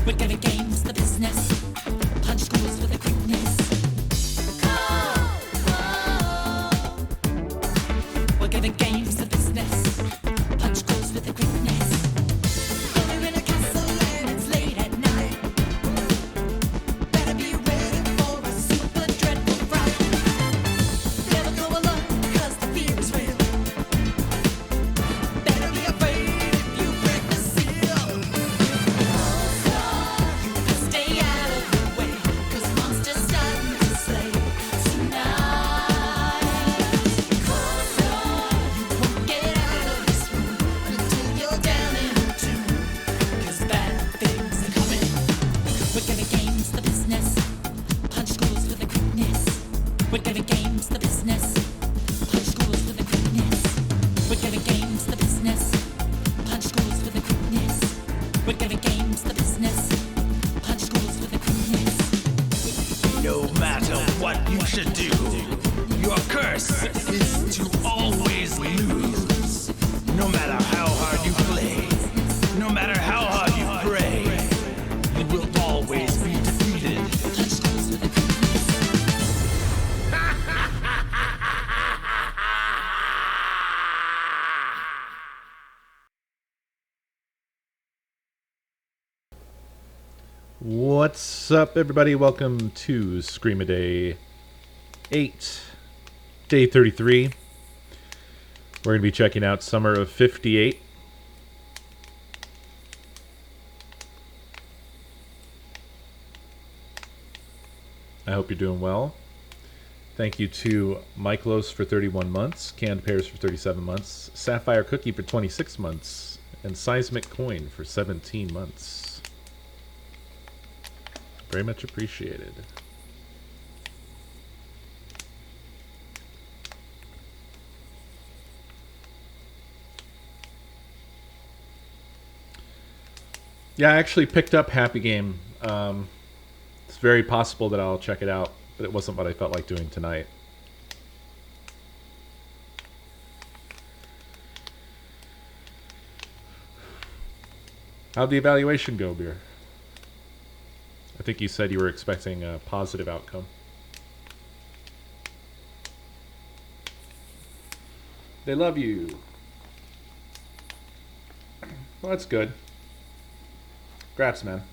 We're gonna games the business. Punch schools with a quickness. We're gonna games the business. Punch schools with a quickness. We're in a castle and it's late at night. Better be ready for a super dreadful fright. Never go alone, 'cause the fear is real. Better be afraid if you break the seal. Stay out of the way, 'cause monsters starting to slay tonight. Coestar, you won't get out of this room until you're down in a tune. 'Cause bad things are coming. We're gonna games the business. Punch schools with a quickness. We're gonna games the business. Punch schools with a quickness. We're gonna games the business. Punch schools with a quickness. We're gonna games the business. Punch schools with a quickness. No matter what you should do, your curse is to always lose. No matter how hard you play, no matter how hard you pray, you will always be defeated. Punch schools with a quickness. What's up, everybody? Welcome to Scream-A-Day 8, Day 33. We're going to be checking out Summer of 58. I hope you're doing well. Thank you to Michaelos for 31 months, Canned Pears for 37 months, Sapphire Cookie for 26 months, and Seismic Coin for 17 months. Very much appreciated. Yeah, I actually picked up Happy Game. It's very possible that I'll check it out, but it wasn't what I felt like doing tonight. How'd the evaluation go, Beer? I think you said you were expecting a positive outcome. They love you. Well, that's good. Congrats, man.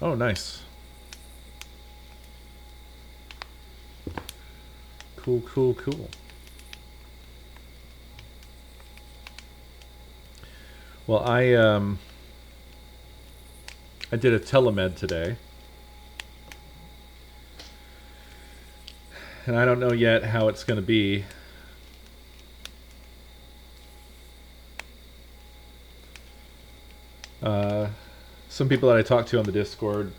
Oh, nice. Cool, cool, cool. Well, I did a telemed today, and I don't know yet how it's going to be. Some people that I talked to on the Discord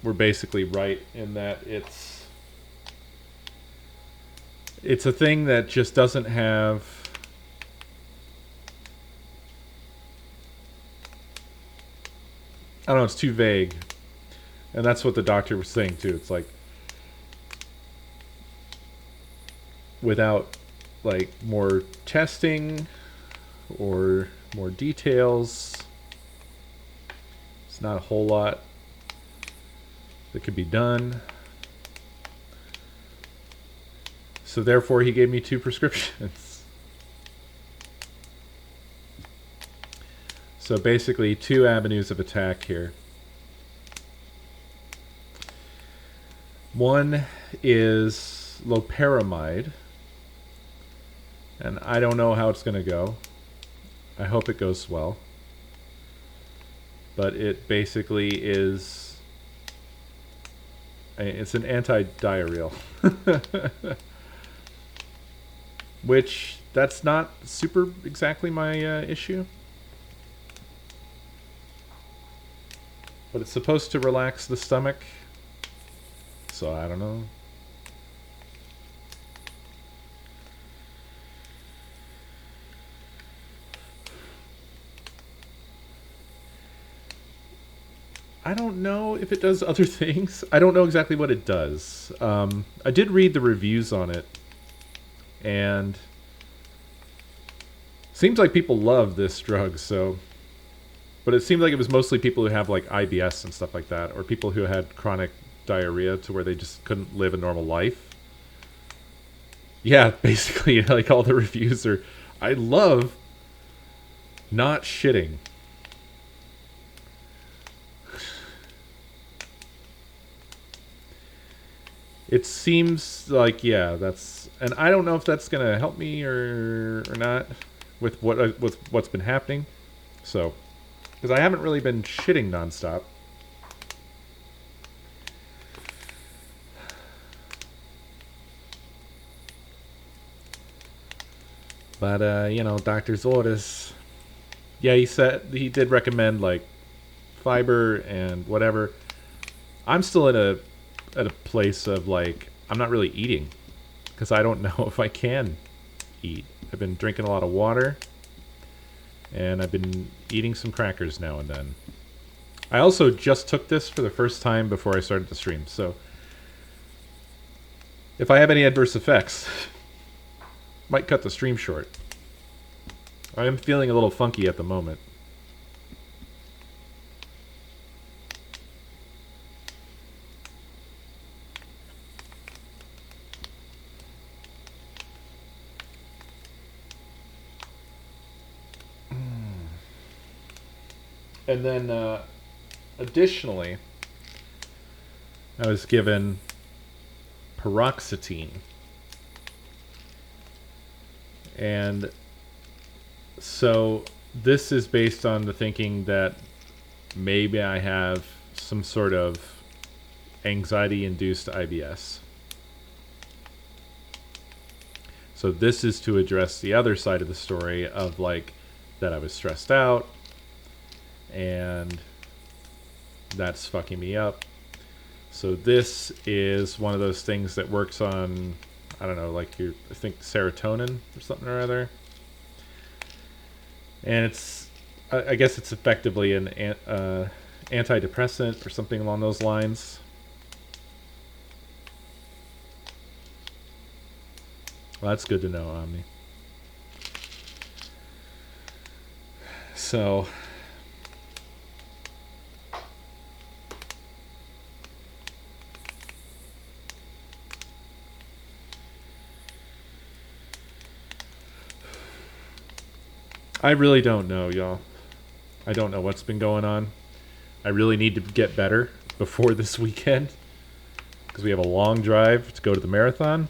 were basically right in that it's a thing that just doesn't have I don't know, it's too vague. And that's what the doctor was saying too. It's like without like more testing or more details, it's not a whole lot that could be done. So therefore he gave me 2 prescriptions. So basically 2 avenues of attack here. One is loperamide, and I don't know how it's going to go. I hope it goes well. But it basically is, it's an anti-diarrheal. Which, that's not super exactly my issue. But it's supposed to relax the stomach. So I don't know. I don't know if it does other things. I don't know exactly what it does. I did read the reviews on it. And Seems like people love this drug, so. But it seemed like it was mostly people who have like IBS and stuff like that, or people who had chronic diarrhea to where they just couldn't live a normal life. Yeah, basically, like all the reviews are, I love not shitting. It seems like, yeah, that's, and I don't know if that's gonna help me or not with what's been happening. So, because I haven't really been shitting nonstop. But you know, doctor's orders. Yeah, he said he did recommend like fiber and whatever. I'm still at a place of like I'm not really eating because I don't know if I can eat. I've been drinking a lot of water and I've been eating some crackers now and then. I also just took this for the first time before I started the stream, so if I have any adverse effects, might cut the stream short. I am feeling a little funky at the moment. And then, additionally, I was given paroxetine. And so this is based on the thinking that maybe I have some sort of anxiety-induced IBS. So this is to address the other side of the story of like that I was stressed out and that's fucking me up. So this is one of those things that works on, I don't know, like I think serotonin or something or other. And it's, I guess it's effectively an antidepressant or something along those lines. Well, that's good to know, Omni. So I really don't know, y'all. I don't know what's been going on. I really need to get better before this weekend because we have a long drive to go to the marathon.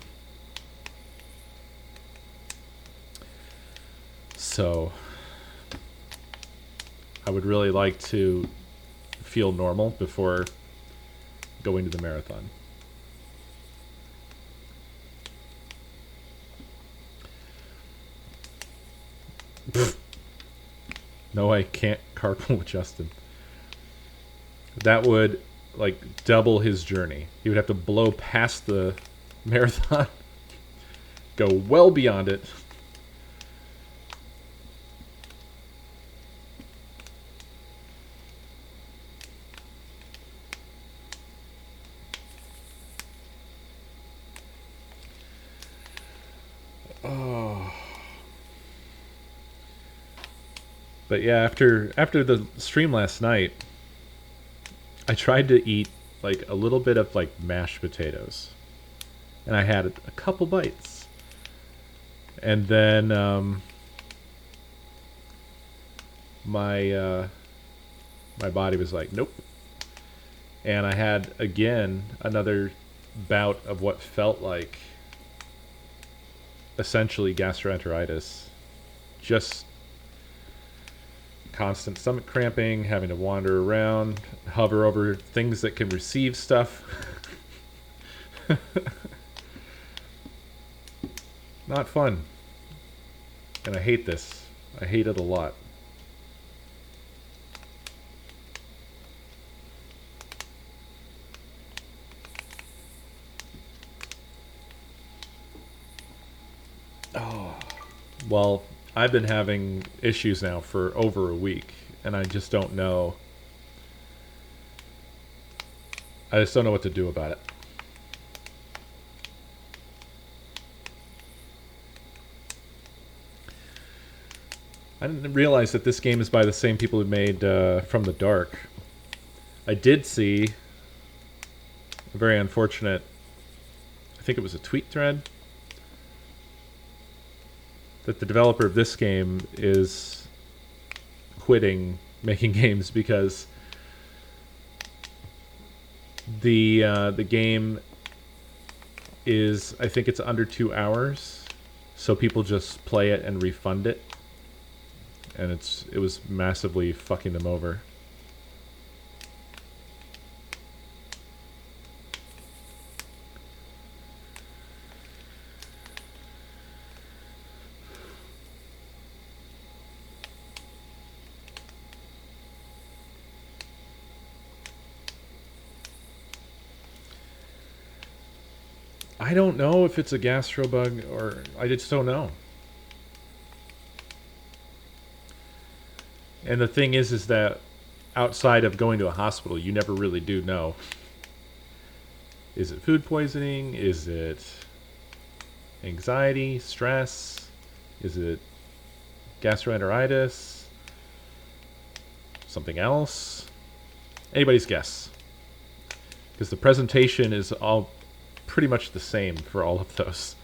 So I would really like to feel normal before going to the marathon. No, I can't carpool with Justin. That would like double his journey. He would have to blow past the marathon, go well beyond it. Oh. But yeah, after the stream last night, I tried to eat like a little bit of like mashed potatoes, and I had a couple bites, and then my body was like, nope, and I had again another bout of what felt like essentially gastroenteritis, just constant stomach cramping, having to wander around, hover over things that can receive stuff. Not fun. And I hate this. I hate it a lot. Oh. Well, I've been having issues now for over a week, and I just don't know. I just don't know what to do about it. I didn't realize that this game is by the same people who made From the Dark. I did see a very unfortunate, I think it was a tweet thread, that the developer of this game is quitting making games because the game is, I think it's under 2 hours, so people just play it and refund it, and it was massively fucking them over. I don't know if it's a gastro bug or I just don't know. And the thing is that outside of going to a hospital, you never really do know. Is it food poisoning? Is it anxiety, stress? Is it gastroenteritis? Something else? Anybody's guess. Because the presentation is all pretty much the same for all of those.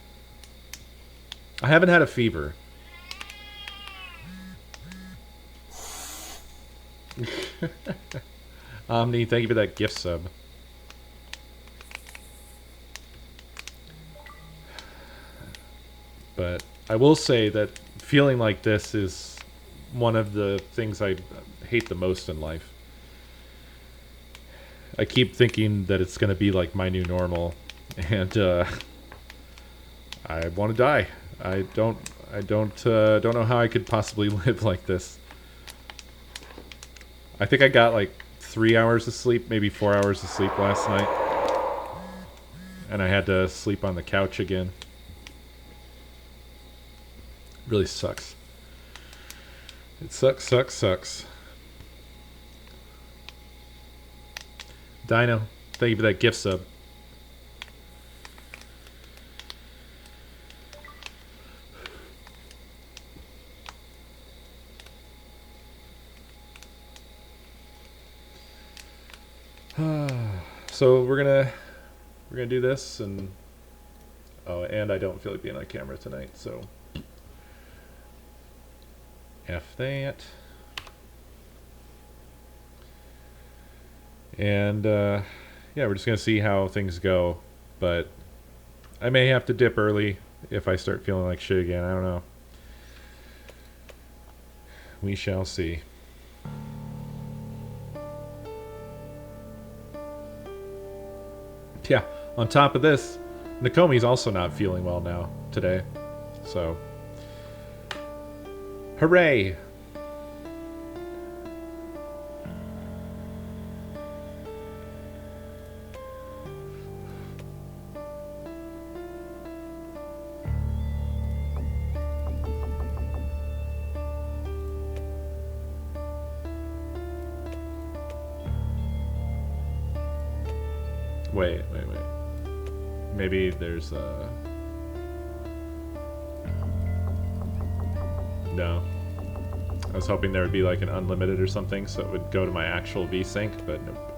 I haven't had a fever. Omni, thank you for that gift sub. But I will say that feeling like this is one of the things I hate the most in life. I keep thinking that it's going to be like my new normal, and I want to die. I don't know how I could possibly live like this. I think I got like 3 hours of sleep, maybe 4 hours of sleep last night, and I had to sleep on the couch again. Really sucks. It sucks. Dino, thank you for that gift sub. So we're gonna do this, and and I don't feel like being on camera tonight, so F that. And yeah, we're just gonna see how things go, but I may have to dip early if I start feeling like shit again. I don't know. We shall see. Yeah, on top of this, Nakomi's also not feeling well now today. So, hooray! Wait. Maybe there's no. I was hoping there would be like an unlimited or something, so it would go to my actual VSync, but nope.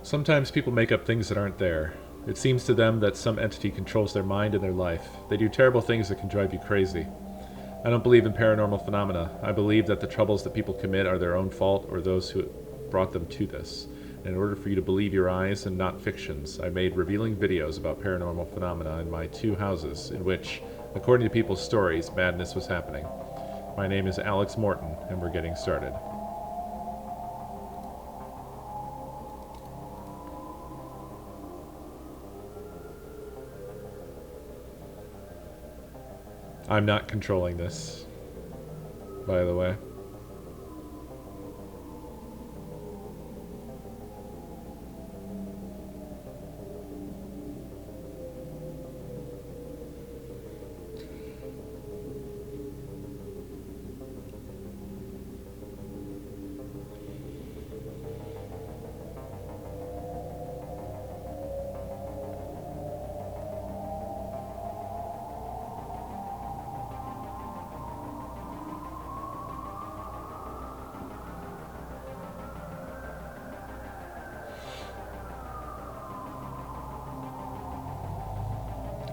Sometimes people make up things that aren't there. It seems to them that some entity controls their mind and their life. They do terrible things that can drive you crazy. I don't believe in paranormal phenomena. I believe that the troubles that people commit are their own fault or those who brought them to this. And in order for you to believe your eyes and not fictions, I made revealing videos about paranormal phenomena in my 2 houses, in which, according to people's stories, madness was happening. My name is Alex Morton, and we're getting started. I'm not controlling this, by the way.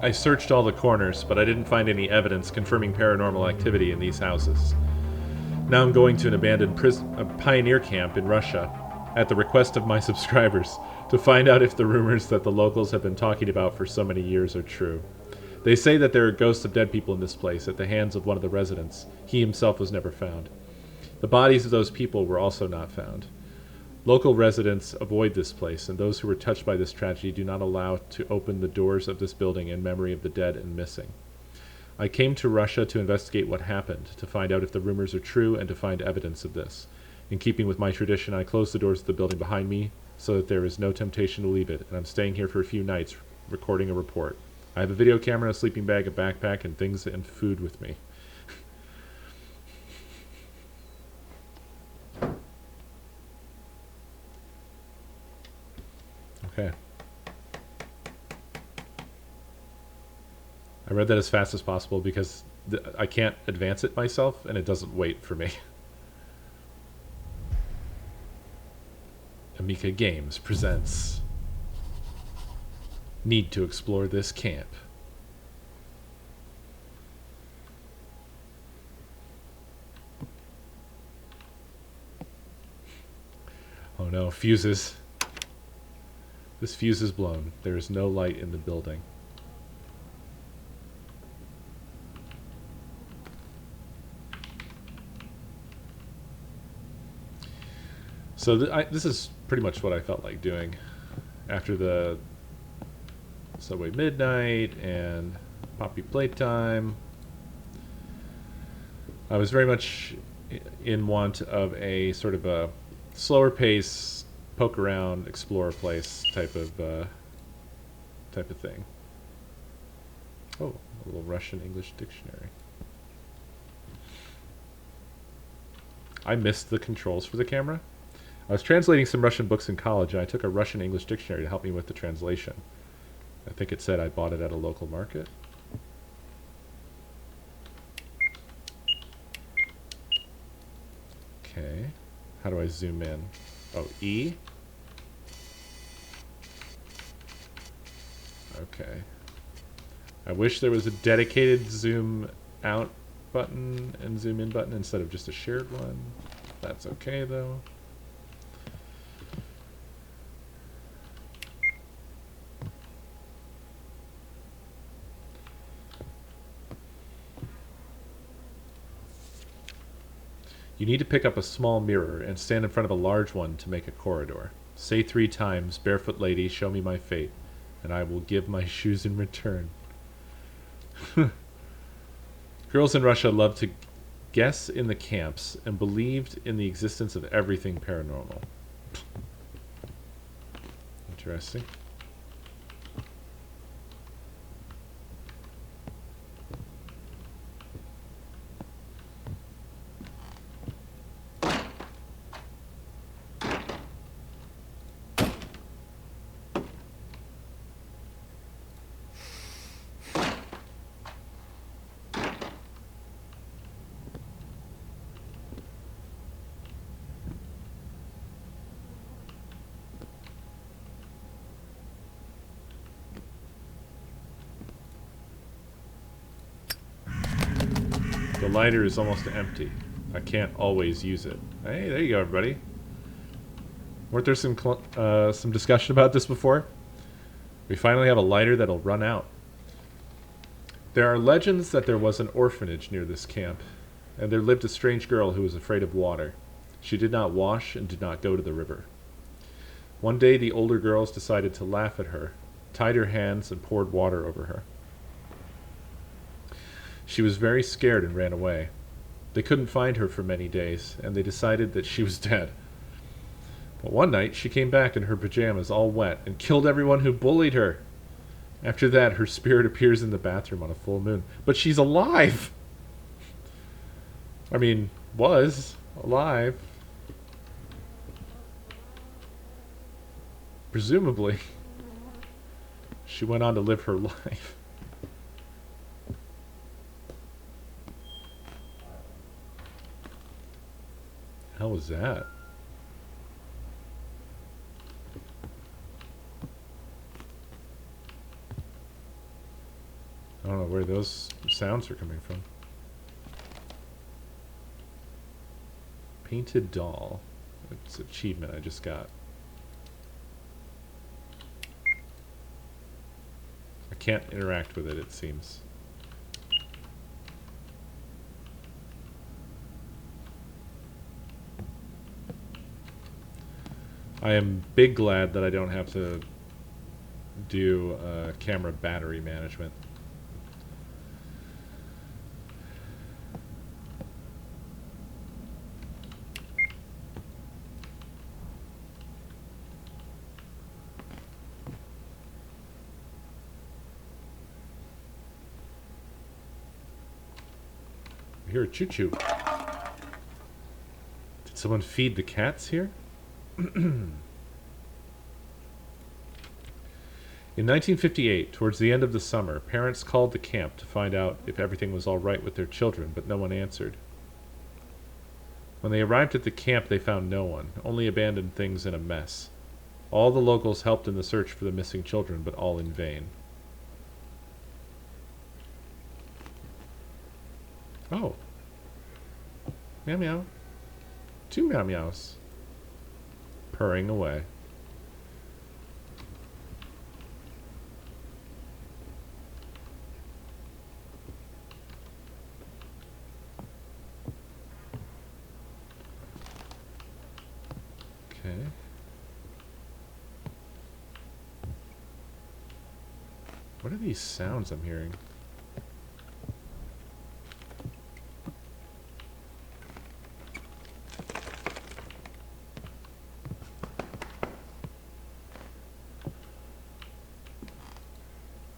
I searched all the corners, but I didn't find any evidence confirming paranormal activity in these houses. Now I'm going to an abandoned a pioneer camp in Russia, at the request of my subscribers, to find out if the rumors that the locals have been talking about for so many years are true. They say that there are ghosts of dead people in this place at the hands of one of the residents. He himself was never found. The bodies of those people were also not found. Local residents avoid this place, and those who were touched by this tragedy do not allow to open the doors of this building in memory of the dead and missing. I came to Russia to investigate what happened, to find out if the rumors are true, and to find evidence of this. In keeping with my tradition, I closed the doors of the building behind me so that there is no temptation to leave it, and I'm staying here for a few nights, recording a report. I have a video camera, a sleeping bag, a backpack, and things and food with me. Okay. I read that as fast as possible because I can't advance it myself, and it doesn't wait for me. Amica Games presents Need to Explore This Camp. Oh no, fuses. This fuse is blown. There is no light in the building. So this is pretty much what I felt like doing after the Subway Midnight and Poppy Playtime. I was very much in want of a sort of a slower pace, poke around, explore a place type of thing. Oh, a little Russian English dictionary. I missed the controls for the camera. I was translating some Russian books in college, and I took a Russian English dictionary to help me with the translation. I think it said I bought it at a local market. Okay. How do I zoom in? Oh, E? Okay. I wish there was a dedicated zoom out button and zoom in button instead of just a shared one. That's okay, though. You need to pick up a small mirror and stand in front of a large one to make a corridor. Say 3 times, "Barefoot lady, show me my fate, and I will give my shoes in return." Girls in Russia loved to guess in the camps and believed in the existence of everything paranormal. Interesting. The lighter is almost empty. I can't always use it. Hey, there you go, everybody. Weren't there some discussion about this before? We finally have a lighter that'll run out. There are legends that there was an orphanage near this camp, and there lived a strange girl who was afraid of water. She did not wash and did not go to the river. One day the older girls decided to laugh at her, tied her hands, and poured water over her. She was very scared and ran away. They couldn't find her for many days, and they decided that she was dead. But one night she came back in her pajamas all wet and killed everyone who bullied her. After that, her spirit appears in the bathroom on a full moon. But she's alive! I mean, was alive. Presumably. She went on to live her life. How was that? I don't know where those sounds are coming from. Painted doll. It's an achievement I just got. I can't interact with it, it seems. I am big glad that I don't have to do camera battery management. I hear a choo-choo. Did someone feed the cats here? In 1958, towards the end of the summer, parents called the camp to find out if everything was all right with their children, but no one answered. When they arrived at the camp, they found no one, only abandoned things and a mess. All the locals helped in the search for the missing children, but all in vain. Oh. Meow meow. 2 meow meows. Purring away. Okay. What are these sounds I'm hearing?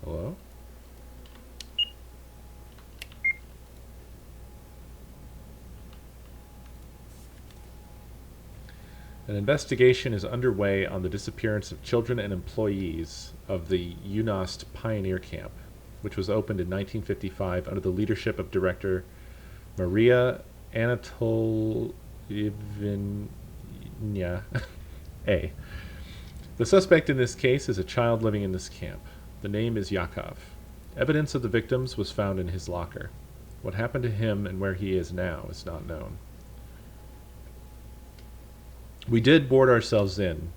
Hello? An investigation is underway on the disappearance of children and employees of the UNOST Pioneer Camp, which was opened in 1955 under the leadership of director Maria Anatolievna A. The suspect in this case is a child living in this camp. The name is Yakov. Evidence of the victims was found in his locker. What happened to him and where he is now is not known. We did board ourselves in.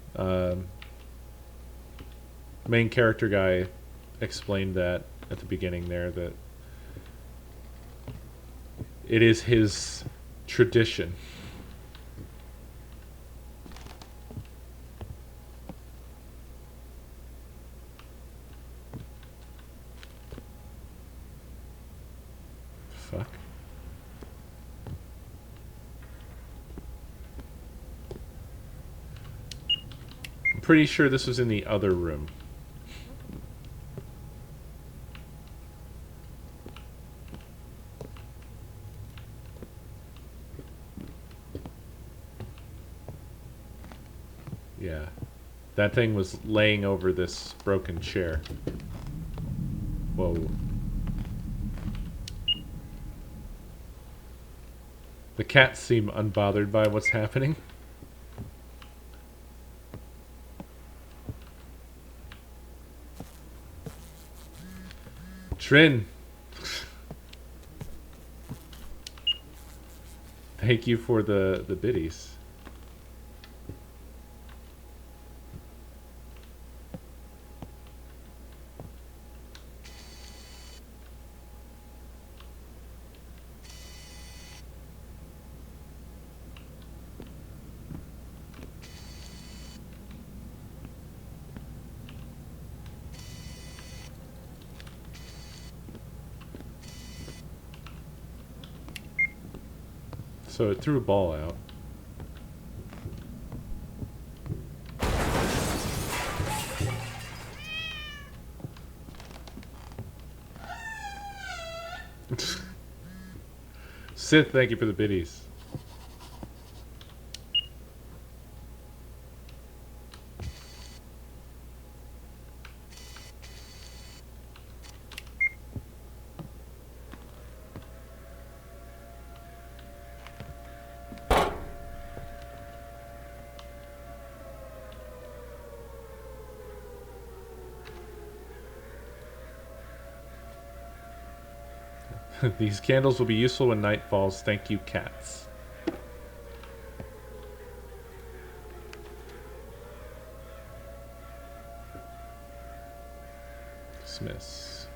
Main character guy explained that at the beginning there, that it is his tradition. Fuck. I'm pretty sure this was in the other room. Yeah. That thing was laying over this broken chair. Whoa. The cats seem unbothered by what's happening. Trin. Thank you for the biddies. So it threw a ball out. Sith, thank you for the biddies. These candles will be useful when night falls. Thank you, cats. Dismiss.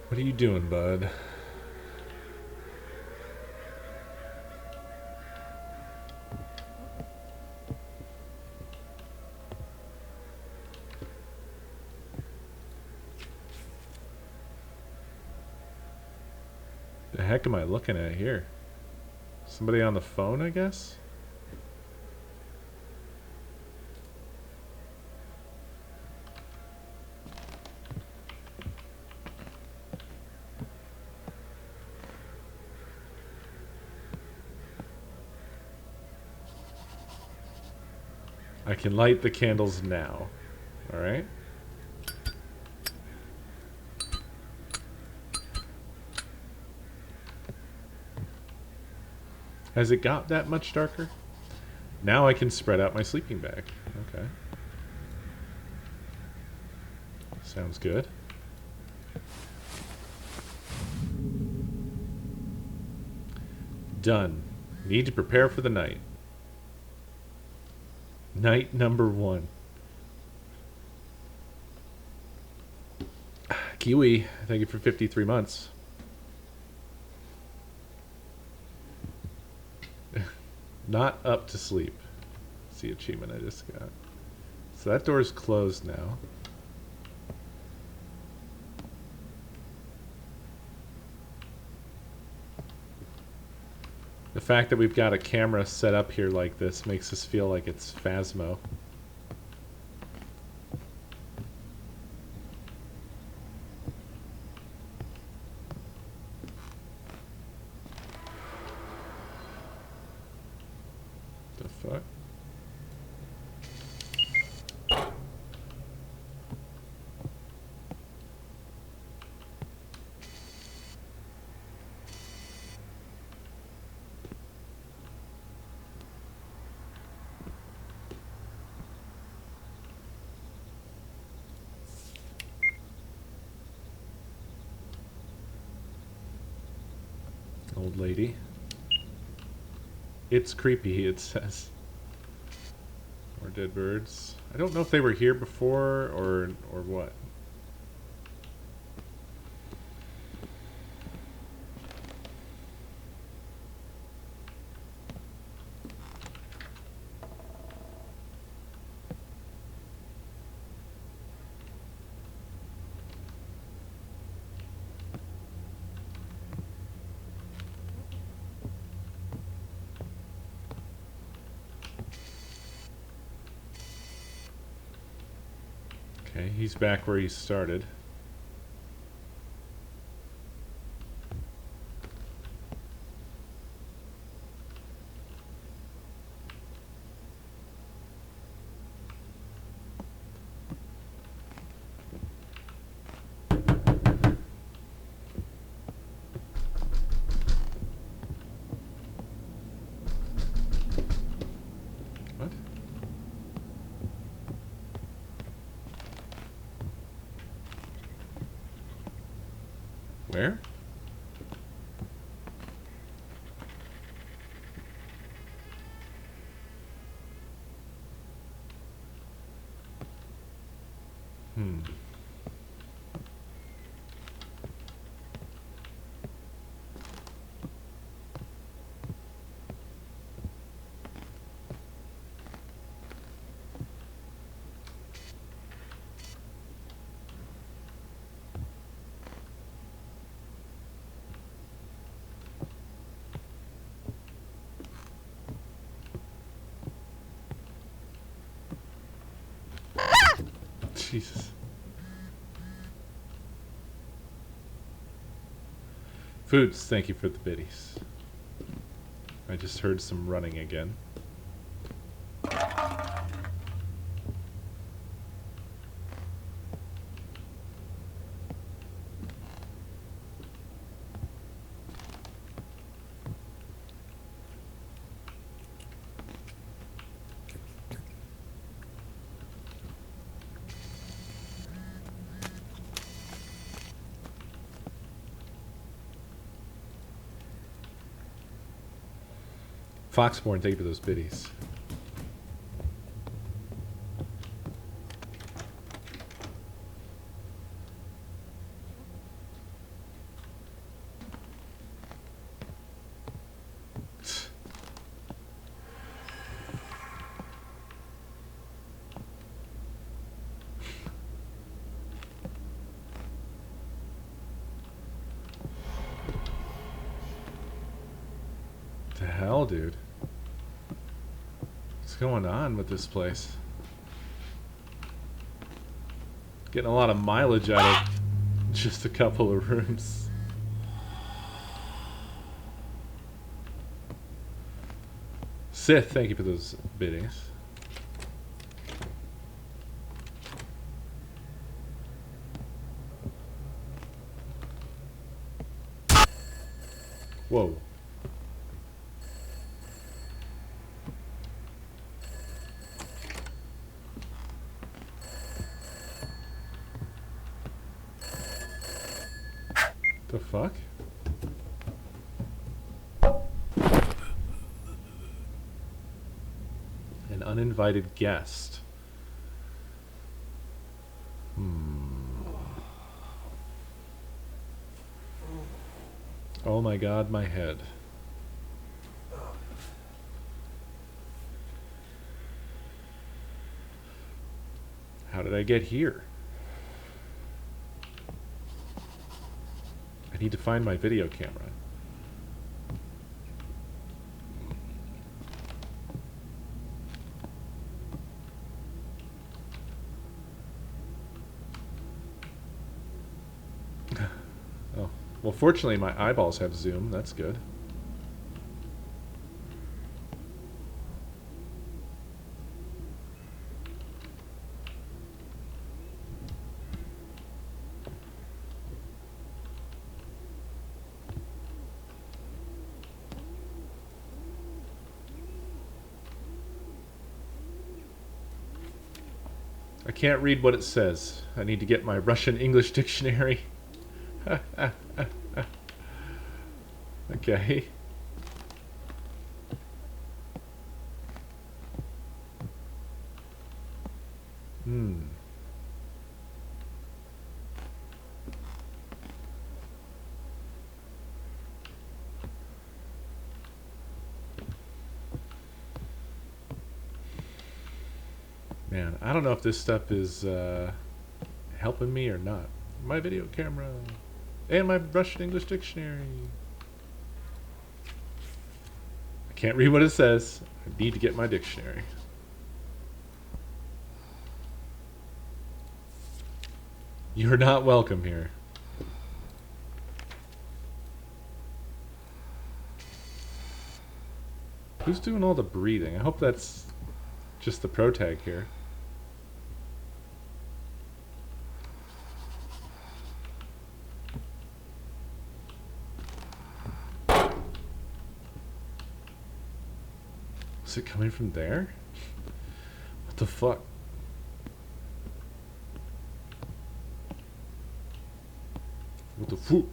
What are you doing, bud? The heck am I looking at here? Somebody on the phone, I guess? I can light the candles now. Alright. Has it got that much darker? Now I can spread out my sleeping bag. Okay. Sounds good. Done. Need to prepare for the night. Night number 1. Kiwi, thank you for 53 months. Not up to sleep. That's the achievement I just got. So that door is closed now. The fact that we've got a camera set up here like this makes us feel like it's Phasmo. The fuck? Old lady. It's creepy, it says. More dead birds. I don't know if they were here before or what. Okay, he's back where he started. What? Where? Jesus. Foods, thank you for the biddies. I just heard some running again. Foxborn, thank you for those biddies. The hell, dude? What's going on with this place? Getting a lot of mileage out of just a couple of rooms. Sith, thank you for those biddies. Whoa. The fuck? An uninvited guest. Oh my god, my head. How did I get here? I need to find my video camera. Oh, well, fortunately my eyeballs have zoom. That's good. I can't read what it says. I need to get my Russian English dictionary. Okay. Man, I don't know if this stuff is helping me or not. My video camera and my Russian English dictionary. I can't read what it says. I need to get my dictionary. You're not welcome here. Who's doing all the breathing? I hope that's just the pro tag here. Is it coming from there? What the fuck? What the fuck?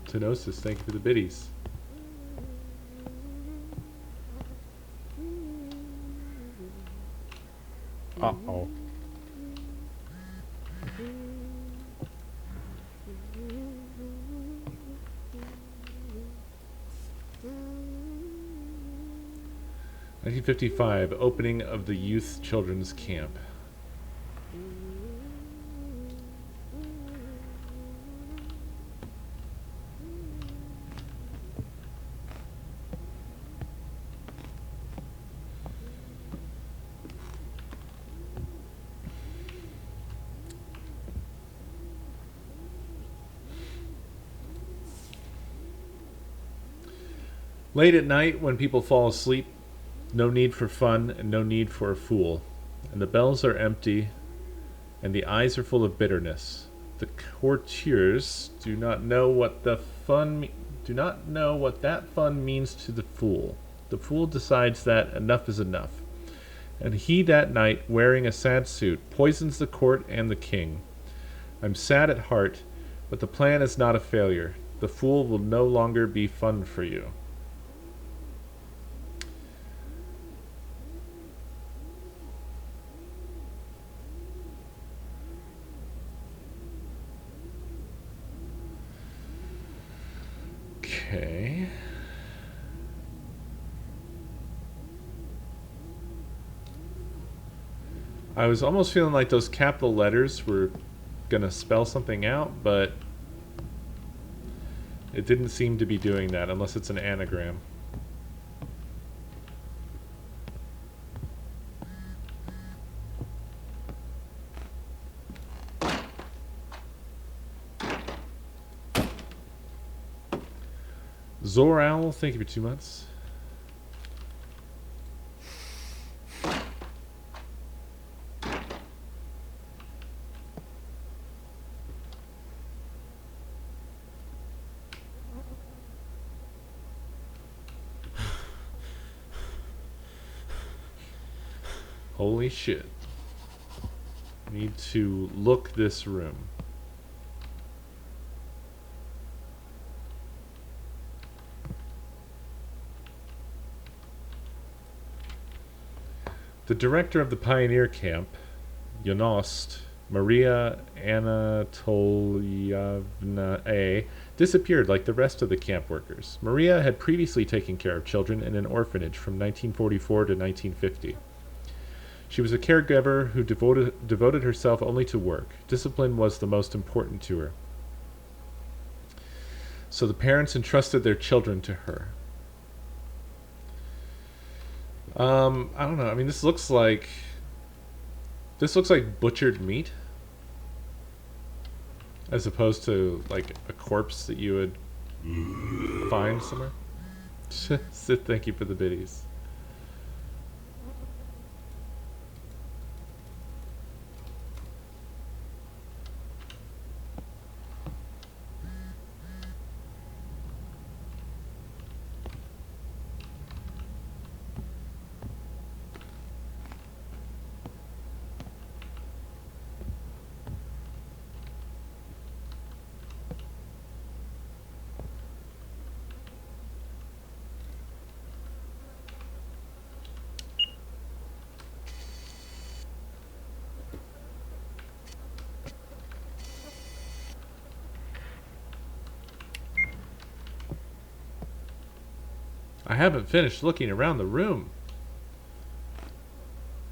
Tenosis, thank you for the biddies. Uh-oh. (1955) Opening of the youth children's camp. Late at night, when people fall asleep, no need for fun and no need for a fool. And the bells are empty, and the eyes are full of bitterness. The courtiers do not know what the fun do not know what that fun means to the fool. The fool decides that enough is enough, and he that night, wearing a sad suit, poisons the court and the king. I'm sad at heart, but the plan is not a failure. The fool will no longer be fun for you. Okay. I was almost feeling like those capital letters were gonna spell something out, but it didn't seem to be doing that unless it's an anagram. Zor Owl, thank you for 2 months. Holy shit. Need to look this room. The director of the pioneer camp, Yonost, Maria Anatolievna A., disappeared like the rest of the camp workers. Maria had previously taken care of children in an orphanage from 1944 to 1950. She was a caregiver who devoted herself only to work. Discipline was the most important to her. So the parents entrusted their children to her. I don't know. I mean, this looks like butchered meat, as opposed to like a corpse that you would find somewhere. Sid, thank you for the biddies. I haven't finished looking around the room.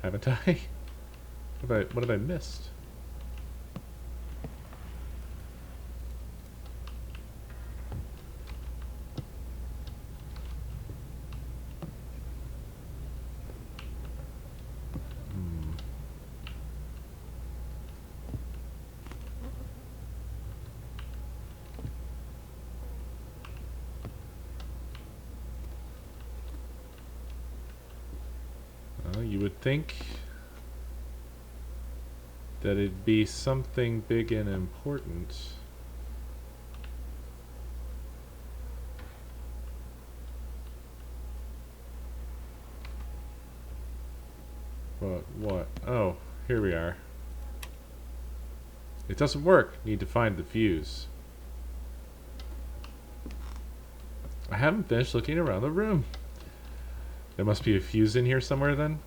Haven't I? What have I missed? Well, you would think that it'd be something big and important. What? Oh, here we are. It doesn't work. Need to find the fuse. I haven't finished looking around the room. There must be a fuse in here somewhere then.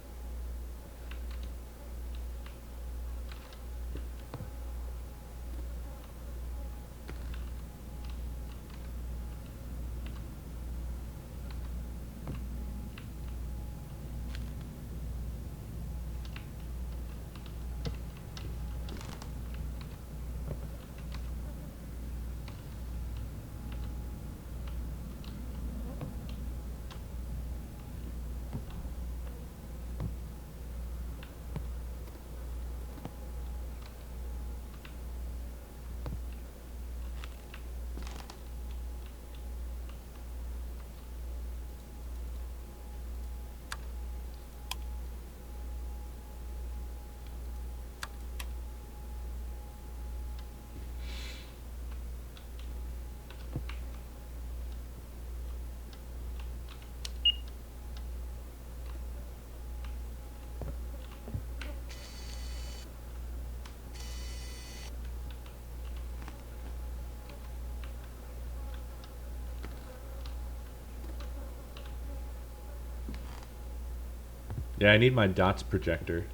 Yeah, I need my dots projector.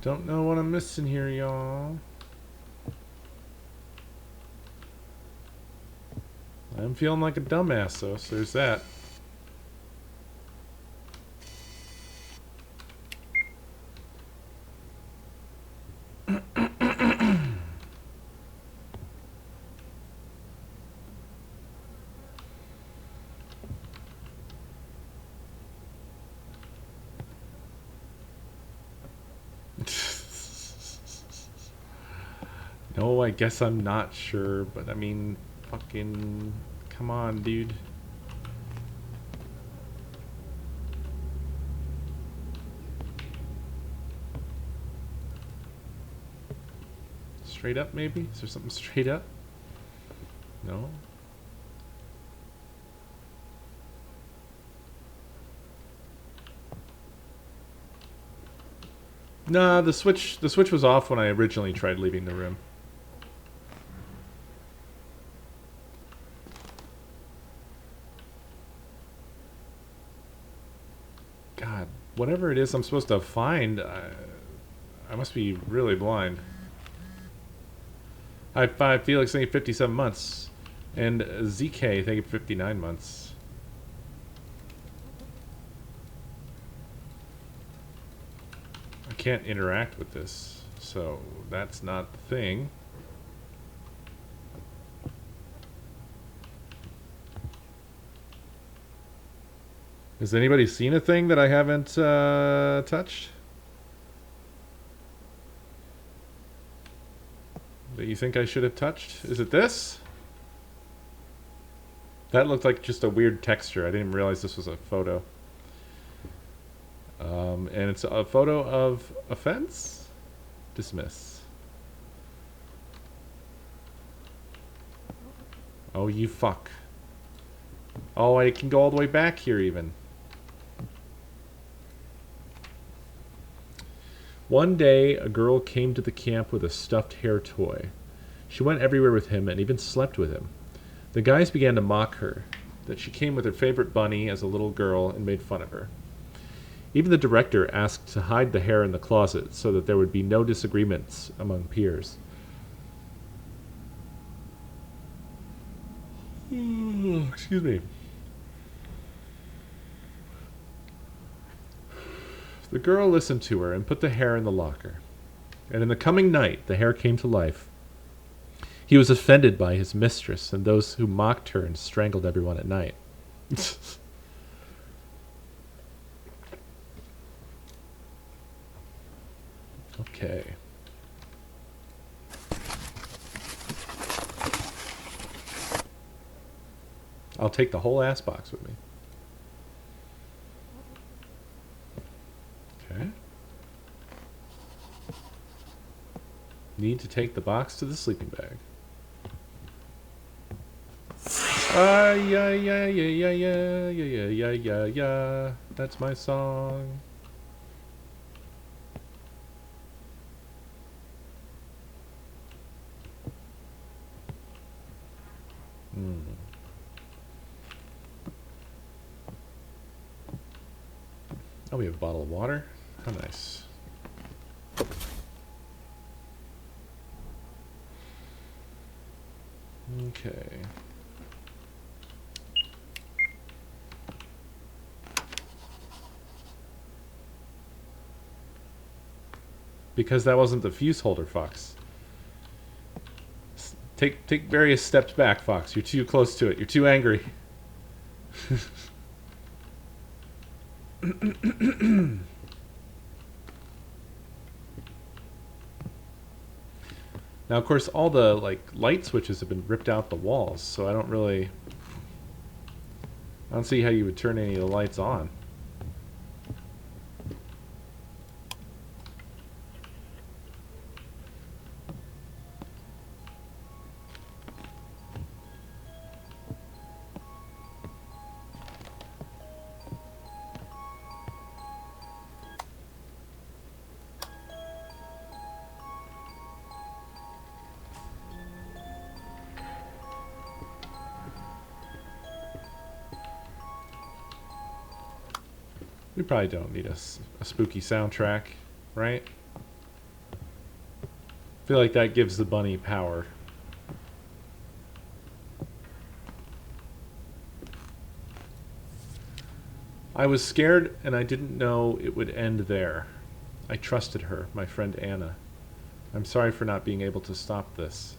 Don't know what I'm missing here, y'all. I'm feeling like a dumbass, though, so there's that. No, I guess I'm not sure, but I mean, fucking, come on, dude. Straight up, maybe? Is there something straight up? No? Nah, the switch was off when I originally tried leaving the room. God, whatever it is I'm supposed to find, I must be really blind. High five, Felix, thank you 57 months. And ZK, thank you 59 months. I can't interact with this, so that's not the thing. Has anybody seen a thing that I haven't touched? That you think I should have touched? Is it this? That looked like just a weird texture. I didn't realize this was a photo. And it's a photo of a fence? Dismiss. Oh, you fuck. Oh, I can go all the way back here even. One day, a girl came to the camp with a stuffed hair toy. She went everywhere with him and even slept with him. The guys began to mock her, that she came with her favorite bunny as a little girl and made fun of her. Even the director asked to hide the hair in the closet so that there would be no disagreements among peers. Excuse me. The girl listened to her and put the hair in the locker. And in the coming night, the hair came to life. He was offended by his mistress and those who mocked her and strangled everyone at night. Okay. I'll take the whole ass box with me. Okay. Need to take the box to the sleeping bag. Yeah, yeah, yeah, yeah, yeah, yeah, yeah, yeah, yeah. That's my song. Oh, we have a bottle of water. How nice. Okay. Because that wasn't the fuse holder, Fox. Take various steps back, Fox. You're too close to it. You're too angry. Now, of course, all the light switches have been ripped out the walls, so I don't see how you would turn any of the lights on. We probably don't need a spooky soundtrack, right? I feel like that gives the bunny power. I was scared and I didn't know it would end there. I trusted her, my friend Anna. I'm sorry for not being able to stop this.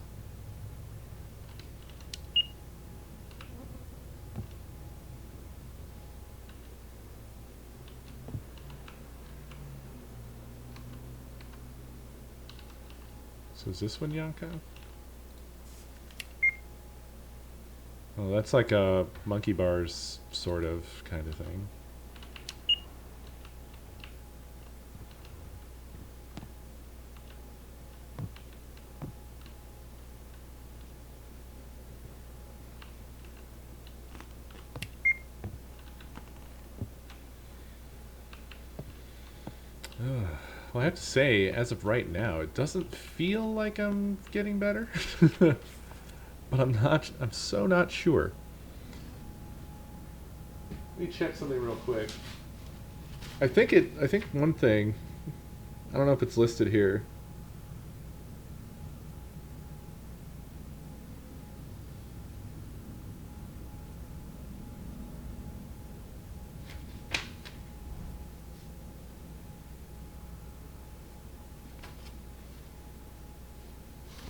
So is this one Yankov? Oh, that's like a monkey bars sort of kind of thing. Well, I have to say, as of right now, it doesn't feel like I'm getting better. But I'm so not sure. Let me check something real quick. I think one thing, I don't know if it's listed here.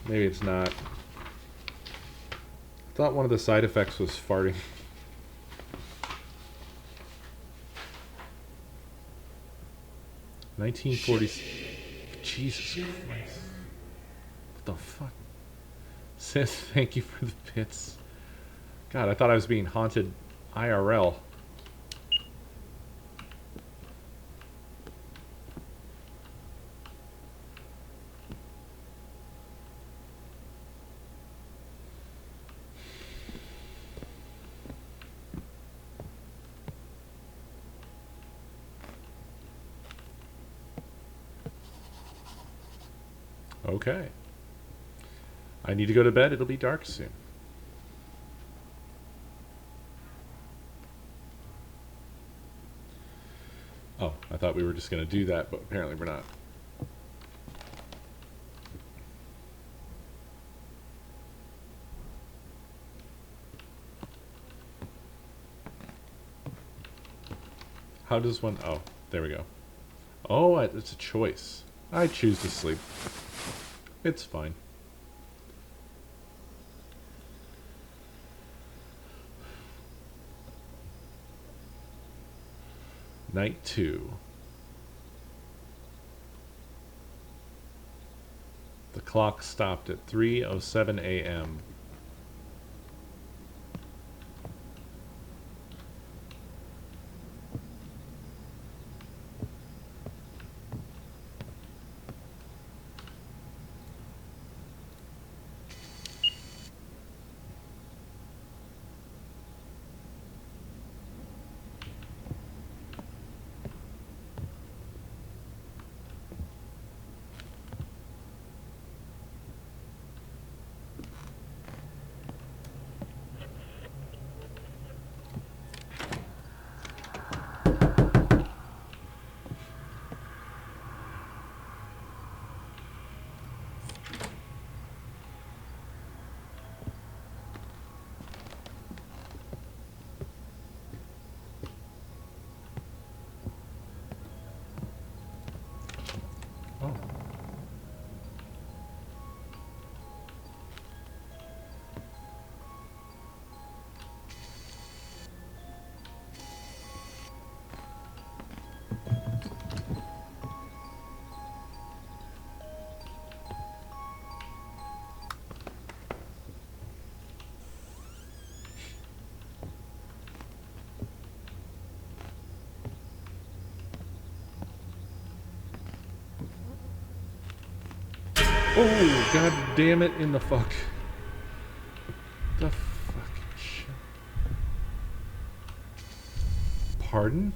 Maybe it's not. I thought one of the side effects was farting. $19.40. Jesus Christ. What the fuck? Says thank you for the bits. God, I thought I was being haunted IRL. Okay. I need to go to bed. It'll be dark soon. Oh, I thought we were just going to do that, but apparently we're not. How does one... Oh, there we go. Oh, it's a choice. I choose to sleep. It's fine. Night 2. The clock stopped at 3:07 a.m. Oh. Oh, god damn it in the fuck. The fucking shit. Pardon?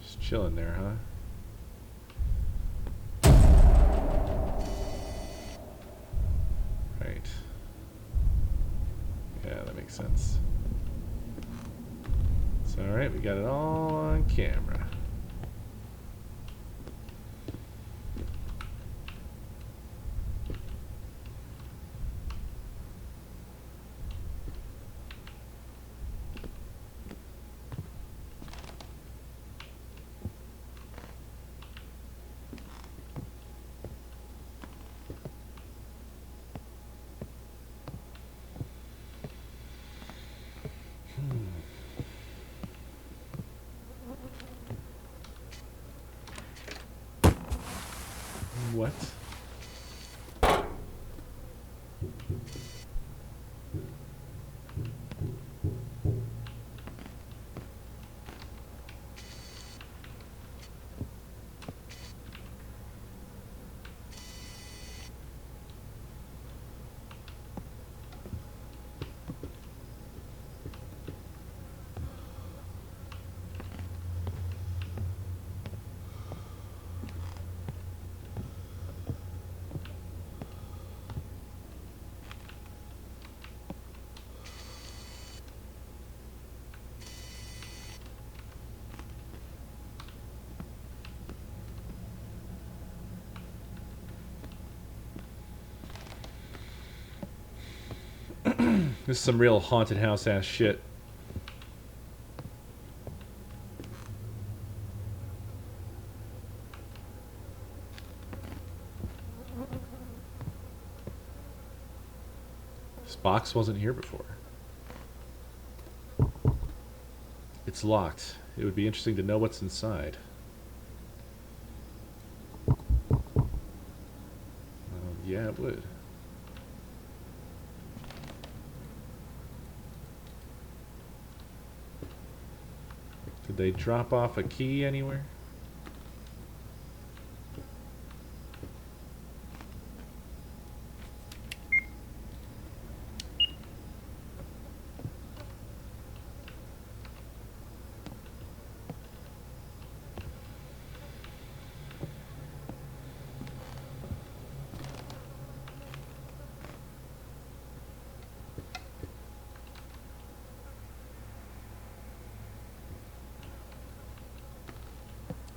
Just chilling there, huh? makes sense. It's alright, we got it all on camera. What? This is some real haunted house ass shit. This box wasn't here before. It's locked. It would be interesting to know what's inside. Yeah, it would. Did they drop off a key anywhere?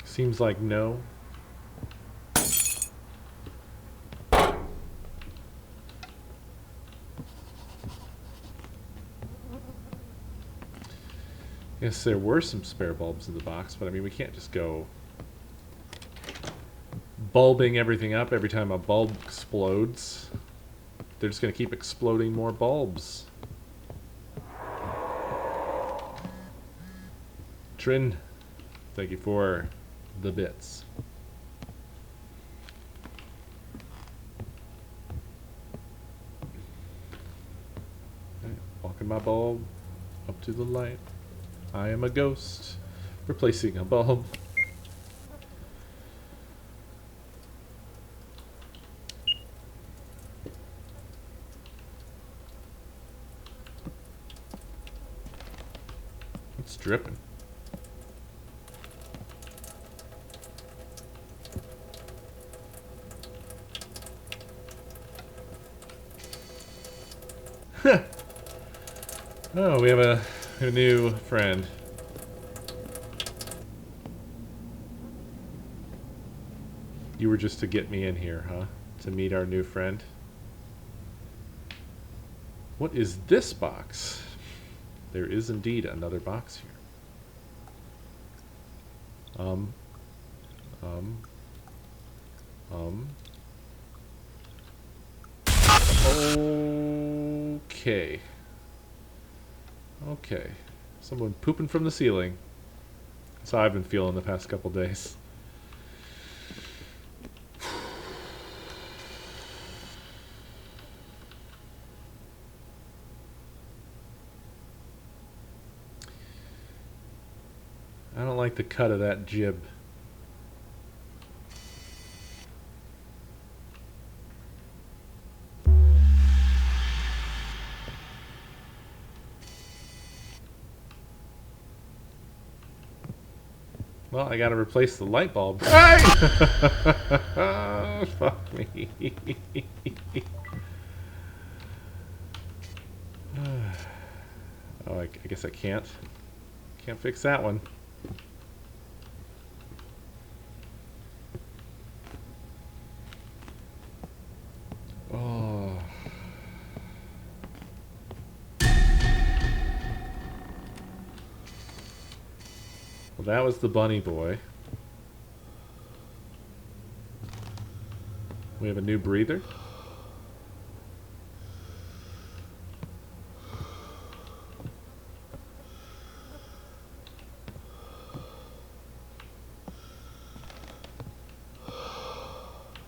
Seems like no. Yes, there were some spare bulbs in the box, but I mean, we can't just go bulbing everything up every time a bulb explodes. They're just going to keep exploding more bulbs. Trin, thank you for the bits. Right, walking my bulb up to the light. I am a ghost replacing a bulb. It's dripping. Oh, we have a new friend. You were just to get me in here, huh? To meet our new friend? What is this box? There is indeed another box here. Okay. Okay. Someone pooping from the ceiling. That's how I've been feeling the past couple days. I don't like the cut of that jib. Well, I gotta replace the light bulb. Hey! Oh, fuck me. I guess I can't. Can't fix that one. Oh. Well, that was the bunny boy. We have a new breather.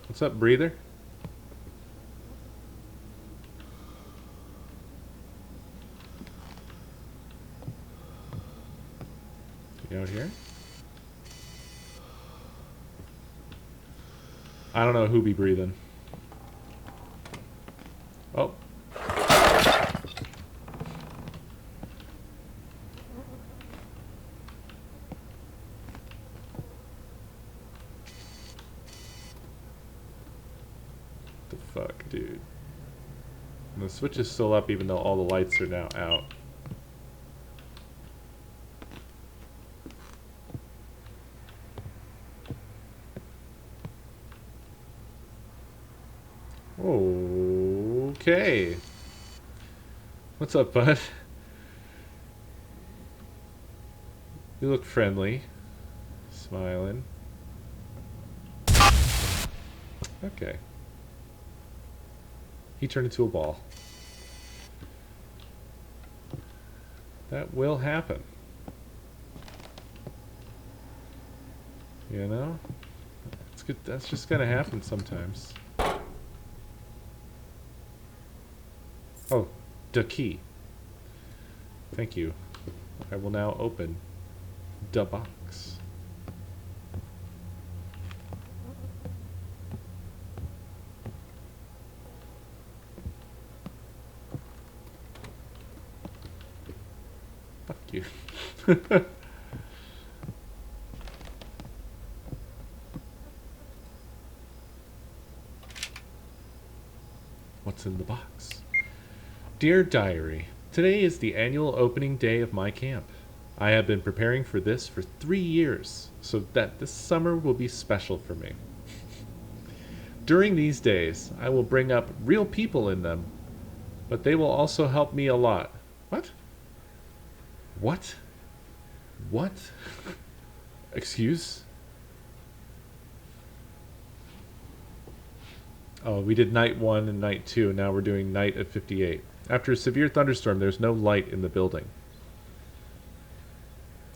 What's up, breather? You out here? I don't know who be breathing. Oh. The fuck, dude. And the switch is still up even though all the lights are now out. Okay. What's up, bud? You look friendly. Smiling. Okay. He turned into a ball. That will happen. You know? It's good. That's just gonna happen sometimes. Oh, the key. Thank you. I will now open the box. Fuck you. What's in the box? Dear Diary, today is the annual opening day of my camp. I have been preparing for this for 3 years, so that this summer will be special for me. During these days, I will bring up real people in them, but they will also help me a lot. What? What? What? Excuse? Oh, we did night 1 and night 2, and now we're doing night at 58. After a severe thunderstorm, there's no light in the building.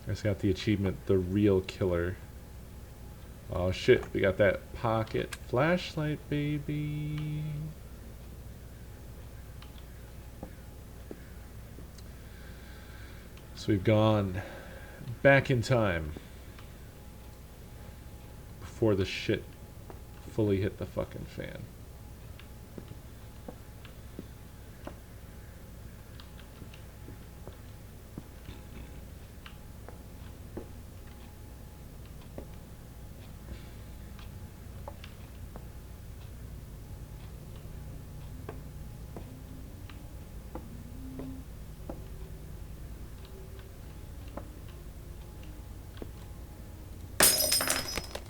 I just got the achievement, The Real Killer. Oh shit, we got that pocket flashlight, baby. So we've gone back in time before the shit fully hit the fucking fan.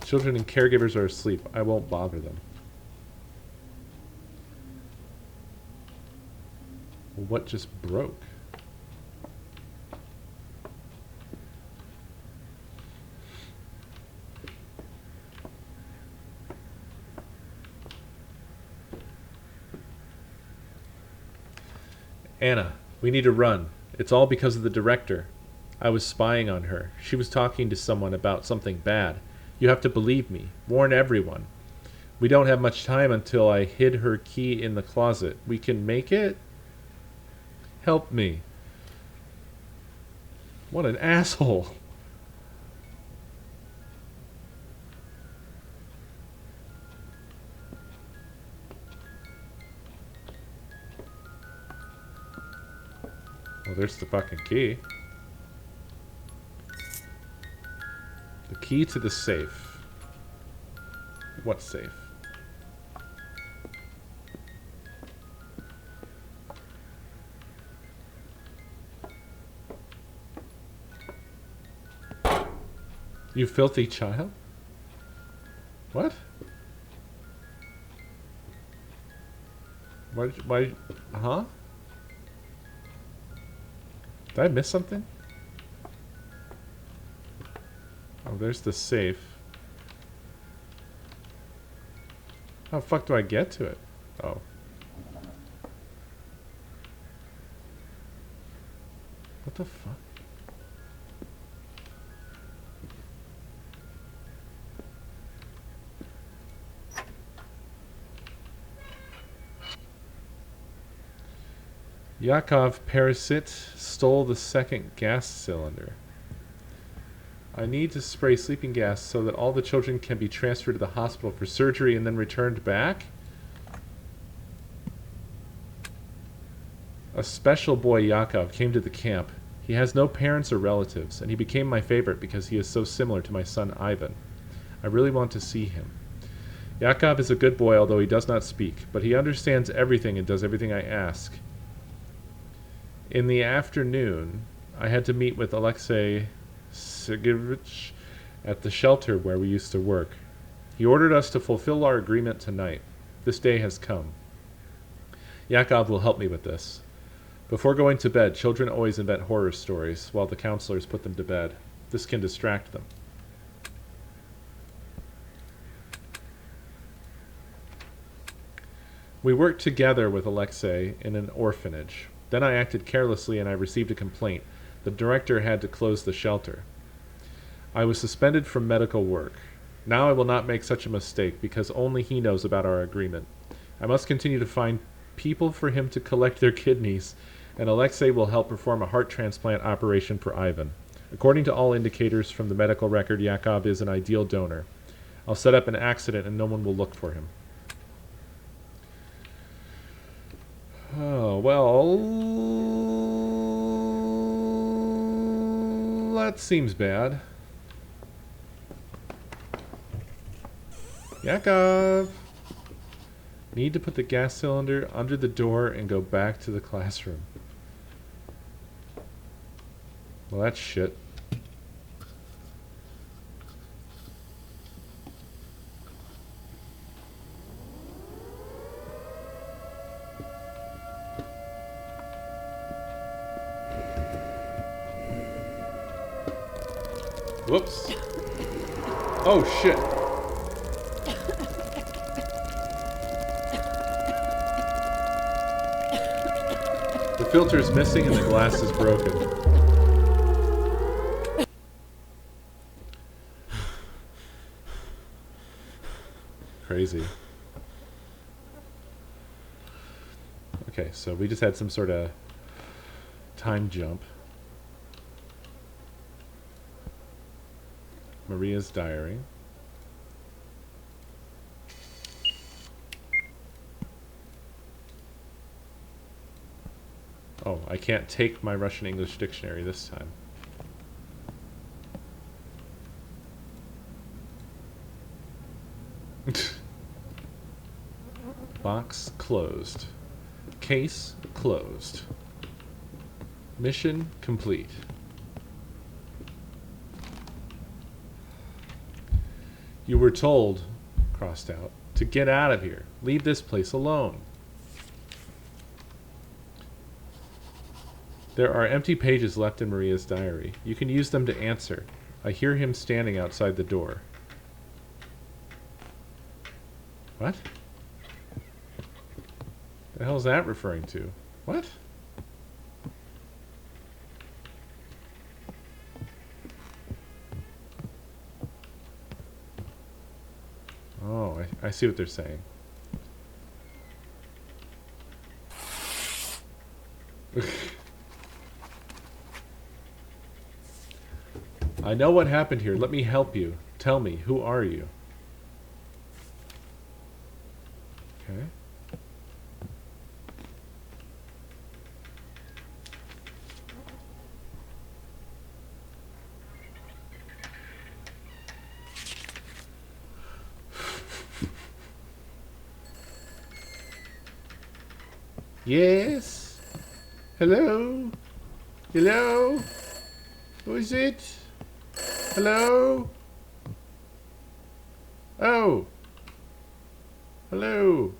Children and caregivers are asleep. I won't bother them. What just broke? Anna, we need to run. It's all because of the director. I was spying on her. She was talking to someone about something bad. You have to believe me. Warn everyone. We don't have much time until I hid her key in the closet. We can make it? Help me. What an asshole. Well, there's the fucking key. The key to the safe. What safe? You filthy child? What? Why, huh? Did I miss something? Oh, there's the safe. How the fuck do I get to it? Oh. What the fuck? Yakov Parasite stole the second gas cylinder. I need to spray sleeping gas so that all the children can be transferred to the hospital for surgery and then returned back? A special boy, Yakov, came to the camp. He has no parents or relatives, and he became my favorite because he is so similar to my son Ivan. I really want to see him. Yakov is a good boy, although he does not speak, but he understands everything and does everything I ask. In the afternoon, I had to meet with Alexei Sergeyevich at the shelter where we used to work. He ordered us to fulfill our agreement tonight. This day has come. Yakov will help me with this. Before going to bed, children always invent horror stories while the counselors put them to bed. This can distract them. We worked together with Alexei in an orphanage. Then I acted carelessly and I received a complaint. The director had to close the shelter. I was suspended from medical work. Now I will not make such a mistake because only he knows about our agreement. I must continue to find people for him to collect their kidneys, and Alexei will help perform a heart transplant operation for Ivan. According to all indicators from the medical record, Yakov is an ideal donor. I'll set up an accident and no one will look for him. Oh, well, that seems bad. Yakov! Need to put the gas cylinder under the door and go back to the classroom. Well, that's shit. Whoops. Oh, shit. The filter is missing and the glass is broken. Crazy. Okay, so we just had some sort of time jump. Maria's diary. Oh, I can't take my Russian English dictionary this time. Box closed. Case closed. Mission complete. You were told, crossed out, to get out of here. Leave this place alone. There are empty pages left in Maria's diary. You can use them to answer. I hear him standing outside the door. What? The hell is that referring to? What? Oh, I see what they're saying. I know what happened here. Let me help you. Tell me, who are you? Okay. Yes? Hello? Hello? Who is it? Hello? Oh! Hello!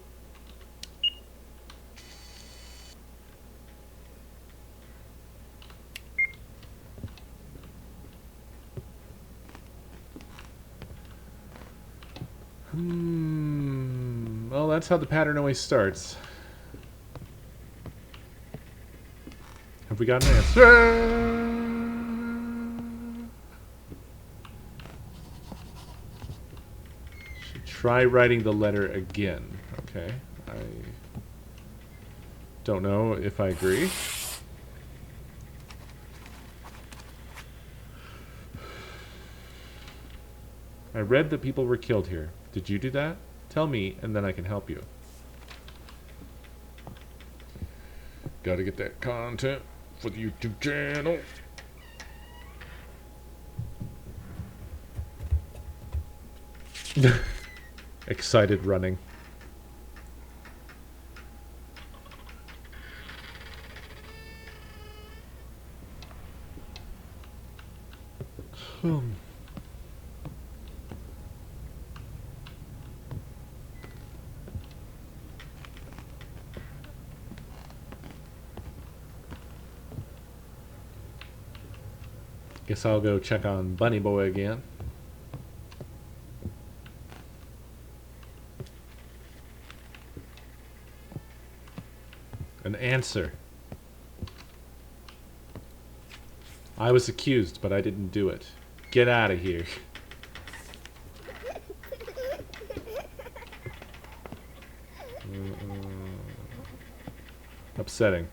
Well, that's how the pattern always starts. Have we got an answer? Should try writing the letter again. Okay. I don't know if I agree. I read that people were killed here. Did you do that? Tell me, and then I can help you. Gotta get that content for the YouTube channel. Excited running. Guess I'll go check on Bunny Boy again. An answer. I was accused, but I didn't do it. Get out of here. Upsetting.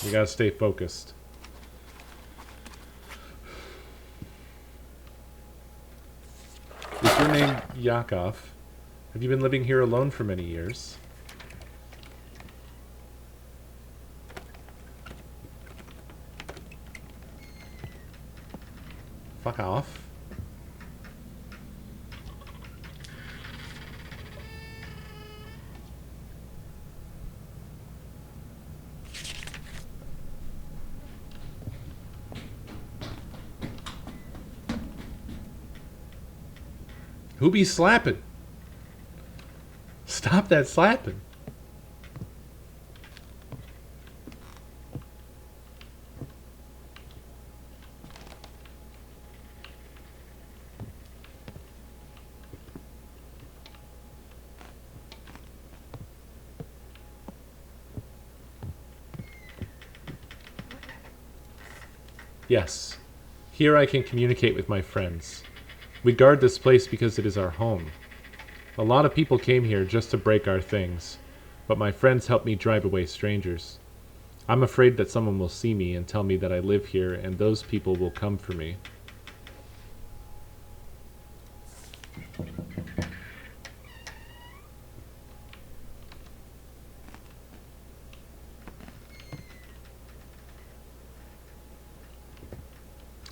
We gotta stay focused. Is your name Yakov? Have you been living here alone for many years? Fuck off. Who be slapping? Stop that slapping. Yes. Here I can communicate with my friends. We guard this place because it is our home. A lot of people came here just to break our things, but my friends help me drive away strangers. I'm afraid that someone will see me and tell me that I live here, and those people will come for me.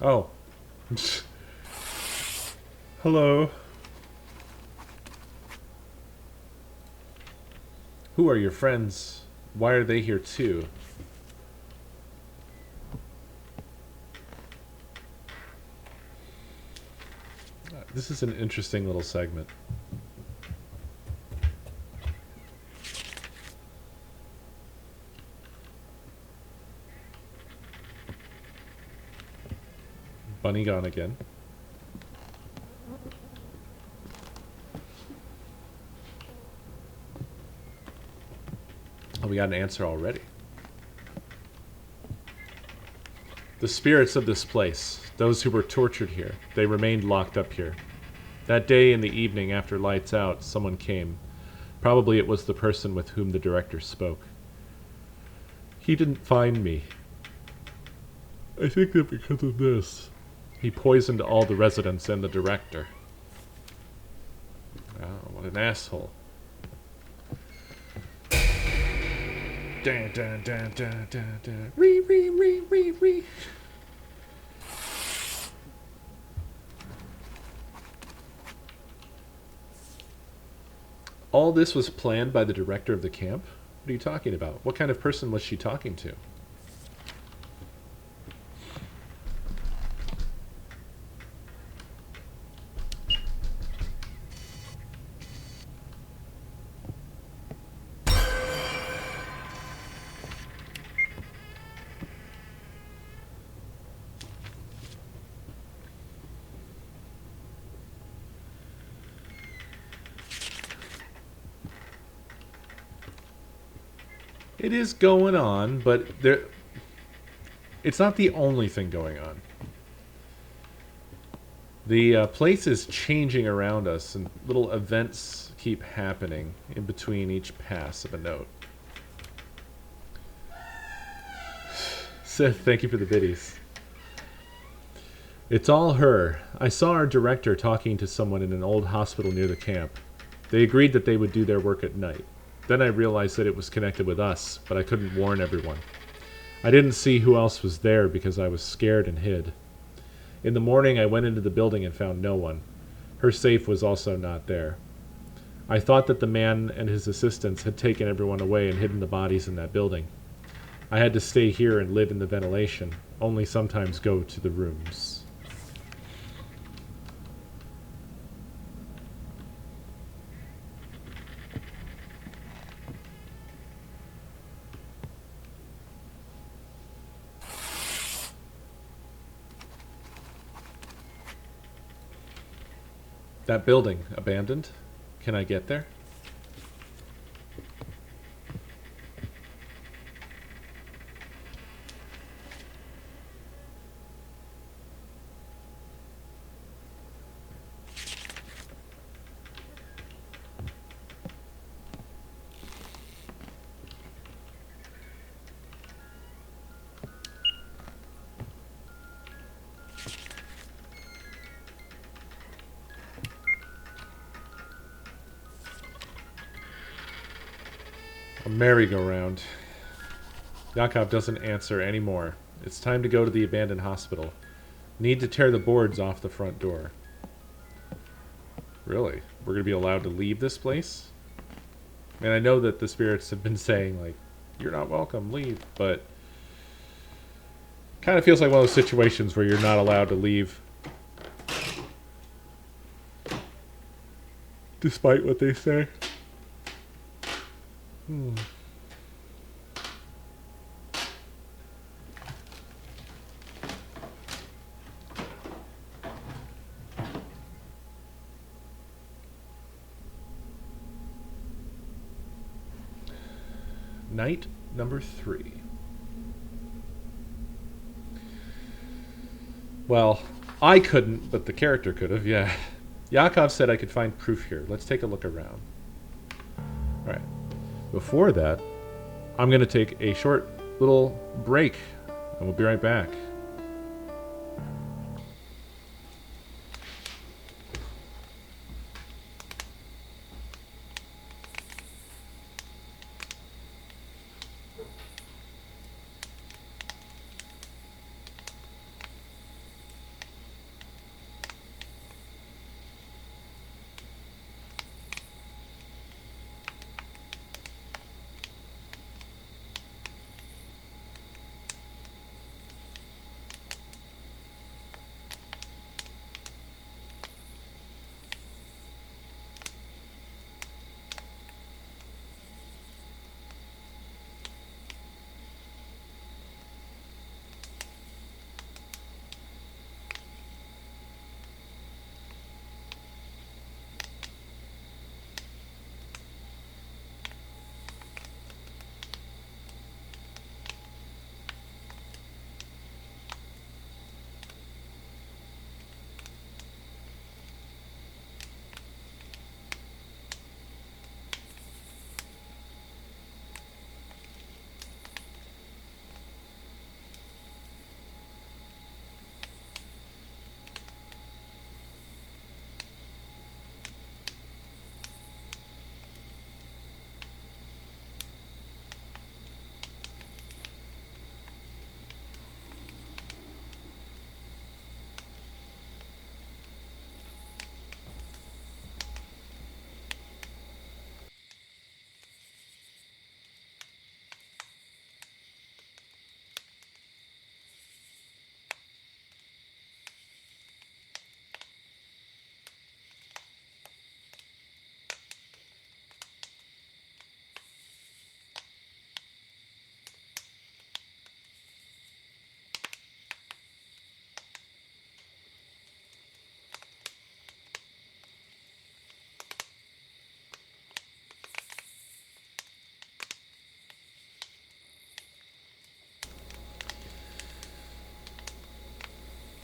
Oh. Hello. Who are your friends? Why are they here too? This is an interesting little segment. Bunny gone again. Oh, we got an answer already. The spirits of this place, those who were tortured here, they remained locked up here. That day in the evening after lights out, someone came. Probably it was the person with whom the director spoke. He didn't find me. I think that because of this, he poisoned all the residents and the director. Oh, what an asshole. Dun, dun, dun, dun, dun, dun. Ree, ree, ree, ree, ree. All this was planned by the director of the camp? What are you talking about? What kind of person was she talking to? It is going on, but it's not the only thing going on. The place is changing around us, and little events keep happening in between each pass of a note. Sith, thank you for the biddies. It's all her. I saw our director talking to someone in an old hospital near the camp. They agreed that they would do their work at night. Then I realized that it was connected with us, but I couldn't warn everyone. I didn't see who else was there because I was scared and hid. In the morning, I went into the building and found no one. Her safe was also not there. I thought that the man and his assistants had taken everyone away and hidden the bodies in that building. I had to stay here and live in the ventilation, only sometimes go to the rooms. That building, abandoned? Can I get there? A merry-go-round. Yakov doesn't answer anymore. It's time to go to the abandoned hospital. Need to tear the boards off the front door. Really? We're going to be allowed to leave this place? And I know that the spirits have been saying, like, you're not welcome, leave, but kind of feels like one of those situations where you're not allowed to leave. Despite what they say. Night number 3. Well, I couldn't, but the character could have, yeah. Yakov said I could find proof here. Let's take a look around. Alright. Before that, I'm going to take a short little break, and we'll be right back.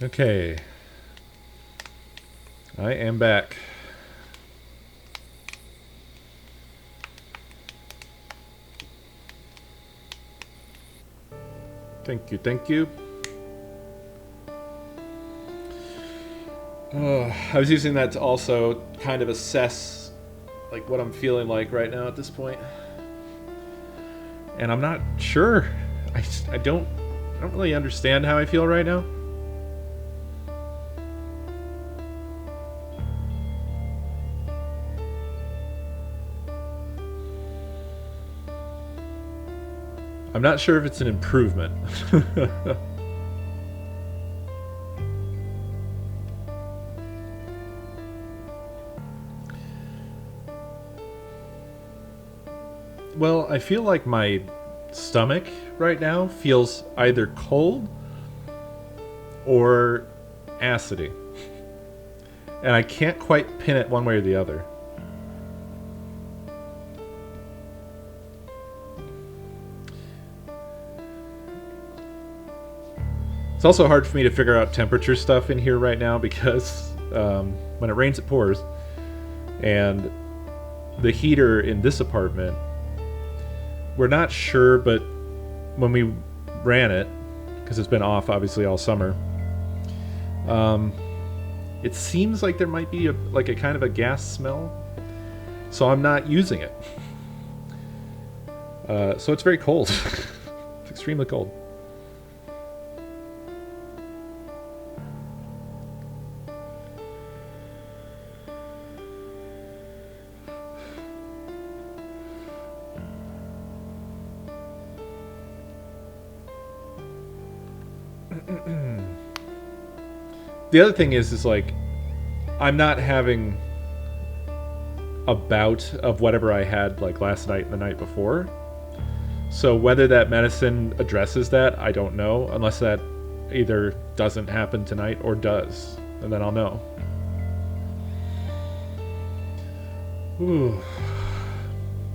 Okay. I am back. Thank you, thank you. I was using that to also kind of assess like what I'm feeling like right now at this point. And I'm not sure. I don't really understand how I feel right now. I'm not sure if it's an improvement. Well, I feel like my stomach right now feels either cold or acidy. And I can't quite pin it one way or the other. It's also hard for me to figure out temperature stuff in here right now because when it rains it pours, and the heater in this apartment, we're not sure, but when we ran it, because it's been off obviously all summer, it seems like there might be a kind of a gas smell, so I'm not using it. So it's very cold. It's extremely cold. The other thing is like, I'm not having a bout of whatever I had like last night and the night before. So whether that medicine addresses that, I don't know, unless that either doesn't happen tonight or does, and then I'll know. Ooh.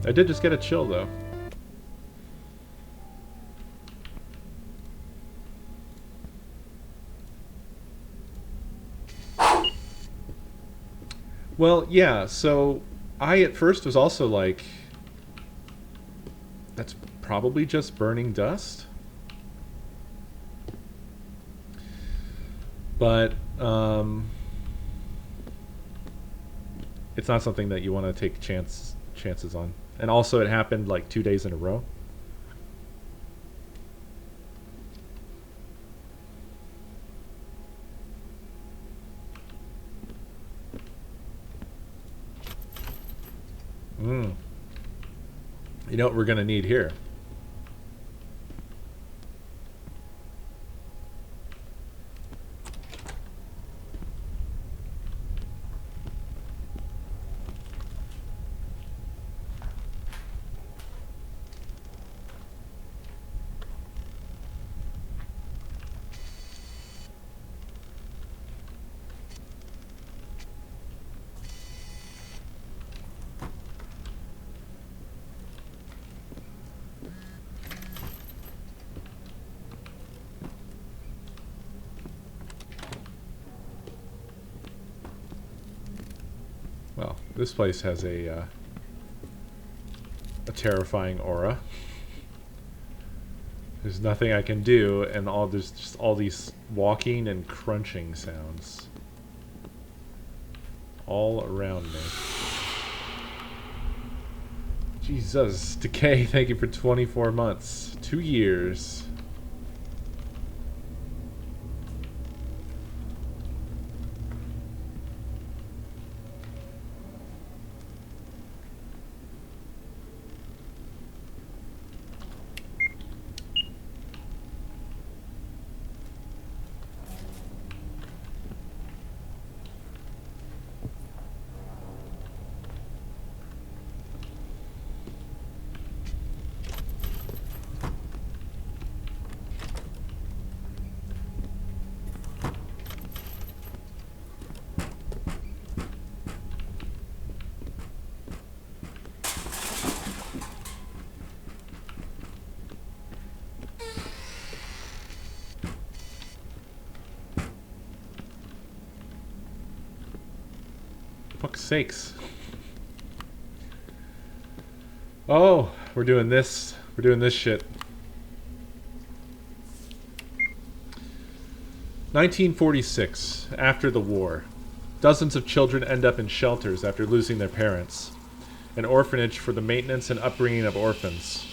I did just get a chill though. Well, yeah, so I at first was also like, that's probably just burning dust. But it's not something that you want to take chances on. And also it happened like 2 days in a row. You know what we're going to need here? Well, this place has a terrifying aura. There's nothing I can do, and there's just all these walking and crunching sounds all around me. Jesus, Decay, thank you for 24 months. 2 years. fuck's sakes. Oh, we're doing this. We're doing this shit. 1946, after the war. Dozens of children end up in shelters after losing their parents. An orphanage for the maintenance and upbringing of orphans.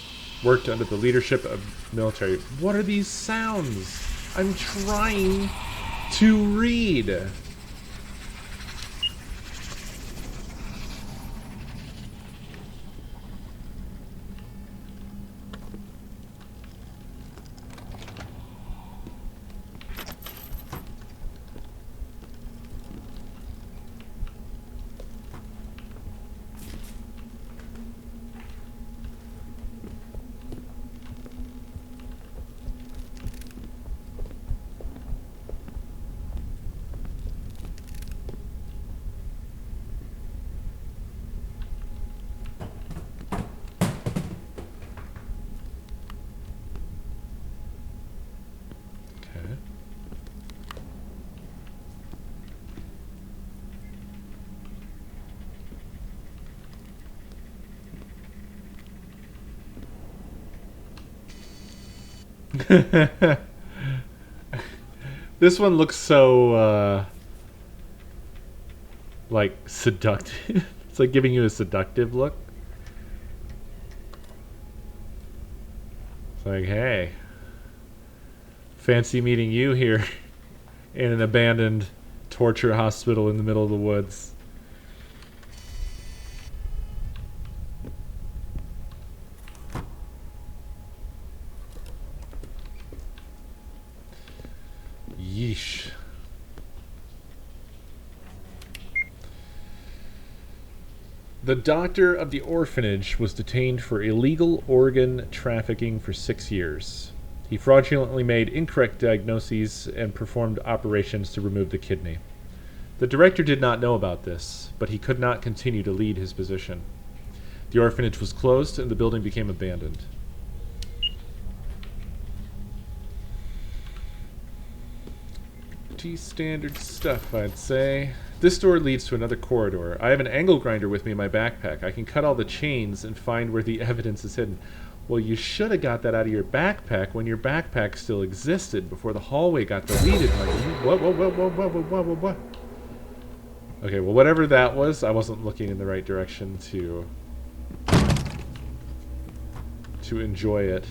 Worked under the leadership of military. What are these sounds? I'm trying to read. This one looks so, like, seductive. It's like giving you a seductive look. It's like, hey, fancy meeting you here in an abandoned torture hospital in the middle of the woods. Yeesh. The doctor of the orphanage was detained for illegal organ trafficking for 6 years. He fraudulently made incorrect diagnoses and performed operations to remove the kidney. The director did not know about this, but he could not continue to lead his position. The orphanage was closed and the building became abandoned. Standard stuff, I'd say. This door leads to another corridor. I have an angle grinder with me in my backpack. I can cut all the chains and find where the evidence is hidden. Well, you should have got that out of your backpack when your backpack still existed before the hallway got deleted. Like, what? Okay, well, whatever that was, I wasn't looking in the right direction to enjoy it.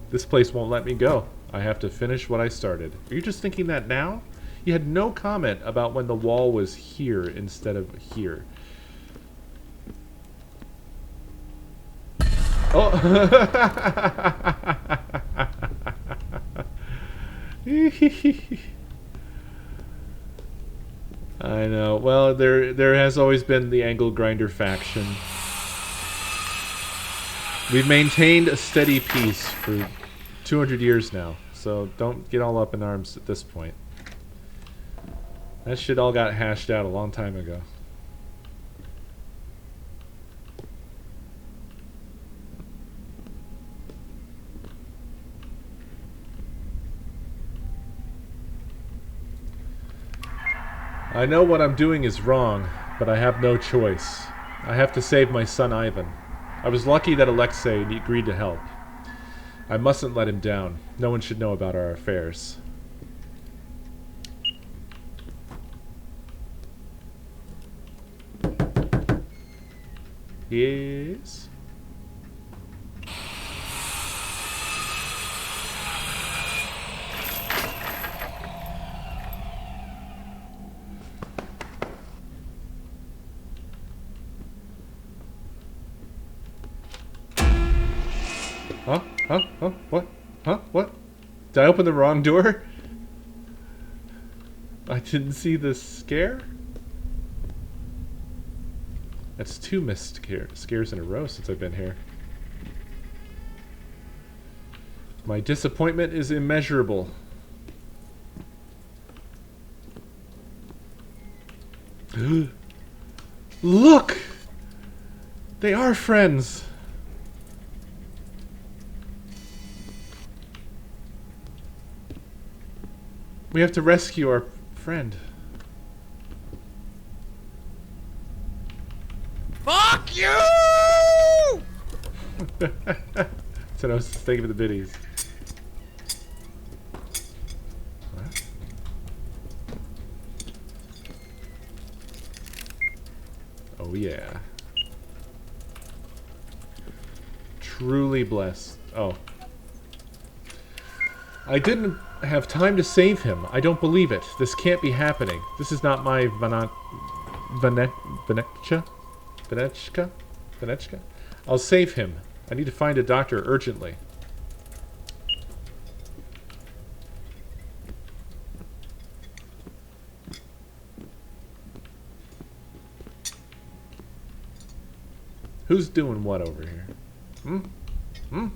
This place won't let me go. I have to finish what I started. Are you just thinking that now? You had no comment about when the wall was here instead of here. Oh! I know. Well, there has always been the angle grinder faction. We've maintained a steady peace for 200 years now, so don't get all up in arms at this point. That shit all got hashed out a long time ago. I know what I'm doing is wrong, but I have no choice. I have to save my son Ivan. I was lucky that Alexei agreed to help. I mustn't let him down. No one should know about our affairs. Yes? Huh? Huh? Huh? What? Huh? What? Did I open the wrong door? I didn't see the scare? That's 2 missed scares in a row since I've been here. My disappointment is immeasurable. Look! They are friends! We have to rescue our friend. Fuck you! So I was thinking of the biddies. What? Oh yeah. Truly blessed. Oh. I didn't have time to save him. I don't believe it. This can't be happening. This is not my Venechka? I'll save him. I need to find a doctor urgently. Who's doing what over here? Hmm? Hmm?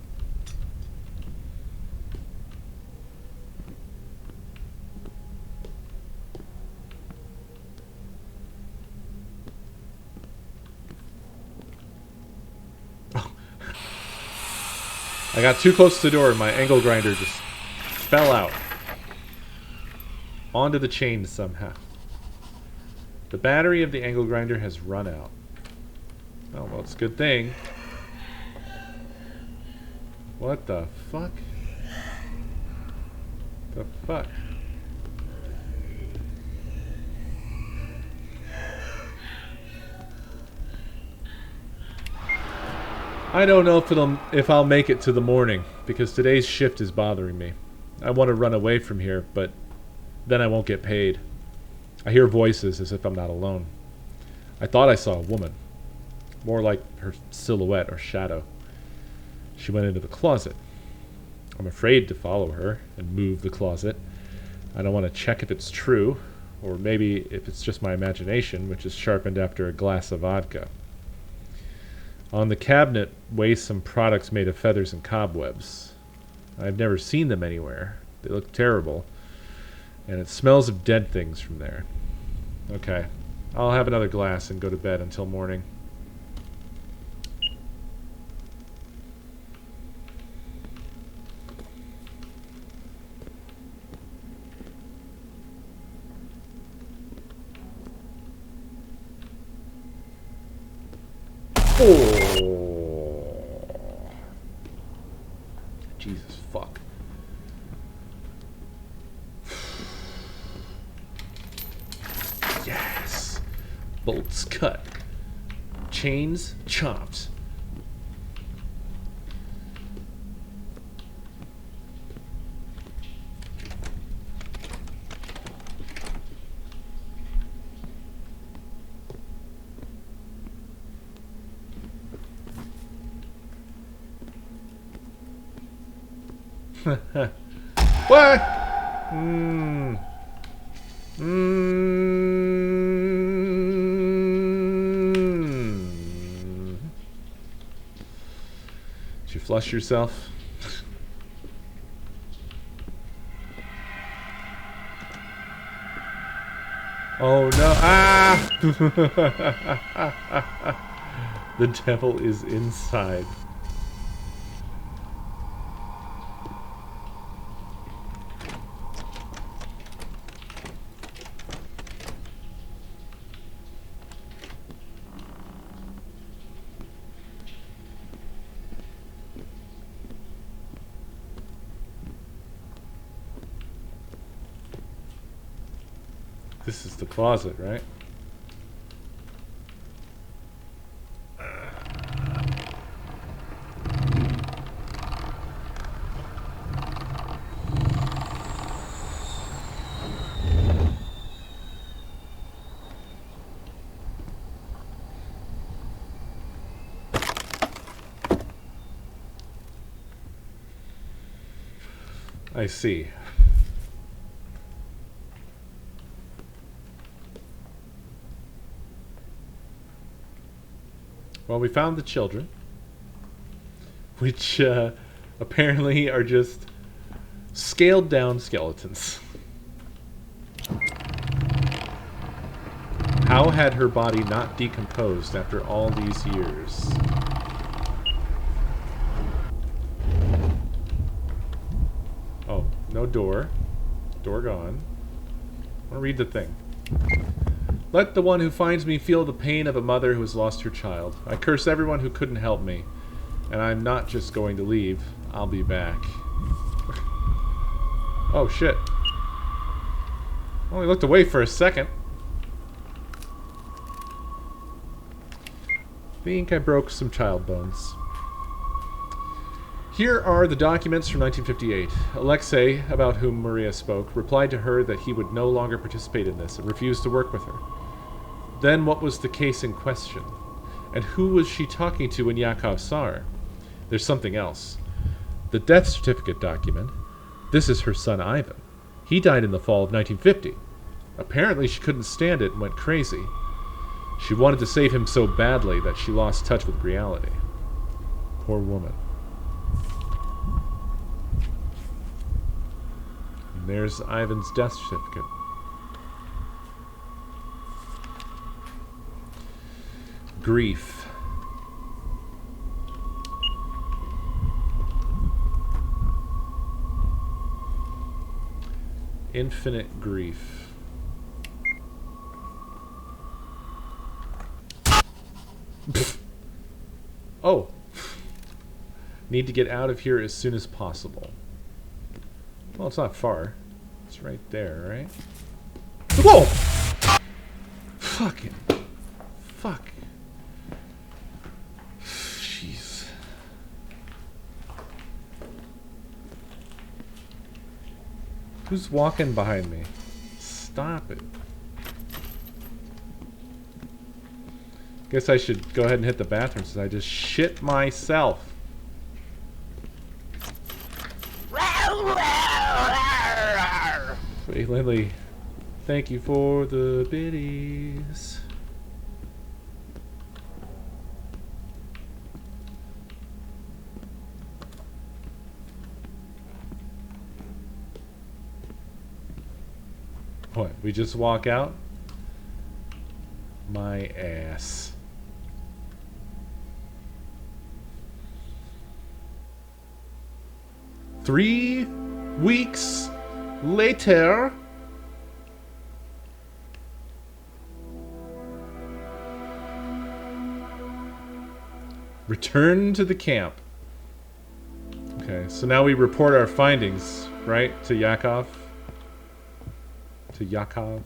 I got too close to the door and my angle grinder just fell out. Onto the chain somehow. The battery of the angle grinder has run out. Oh, well, it's a good thing. What the fuck? The fuck? I don't know if I'll make it to the morning, because today's shift is bothering me. I want to run away from here, but then I won't get paid. I hear voices as if I'm not alone. I thought I saw a woman. More like her silhouette or shadow. She went into the closet. I'm afraid to follow her and move the closet. I don't want to check if it's true, or maybe if it's just my imagination, which is sharpened after a glass of vodka. On the cabinet weigh some products made of feathers and cobwebs. I've never seen them anywhere. They look terrible. And it smells of dead things from there. Okay. I'll have another glass and go to bed until morning. Oh. Jesus fuck. Yes. Bolts cut. Chains chopped. What? Did you flush yourself? Oh no. Ah! The devil is inside. This is the closet, right? I see. Well, we found the children, which apparently are just scaled down skeletons. How had her body not decomposed after all these years? Oh, no door. Door gone. I want to read the thing. Let the one who finds me feel the pain of a mother who has lost her child. I curse everyone who couldn't help me. And I'm not just going to leave. I'll be back. Oh, shit. Only looked away for a second. Think I broke some child bones. Here are the documents from 1958. Alexei, about whom Maria spoke, replied to her that he would no longer participate in this and refused to work with her. Then what was the case in question? And who was she talking to when Yakov saw her? There's something else. The death certificate document. This is her son Ivan. He died in the fall of 1950. Apparently she couldn't stand it and went crazy. She wanted to save him so badly that she lost touch with reality. Poor woman. And there's Ivan's death certificate. Grief. Infinite grief. Oh. Need to get out of here as soon as possible. Well, it's not far. It's right there, right? Whoa! Fucking. Fuck. Jeez. Who's walking behind me? Stop it. Guess I should go ahead and hit the bathroom since I just shit myself. Hey, Lindley, thank you for the biddies. What, we just walk out? My ass. 3 weeks later. Return to the camp. Okay, so now we report our findings, right? To Yakov? To Yakov?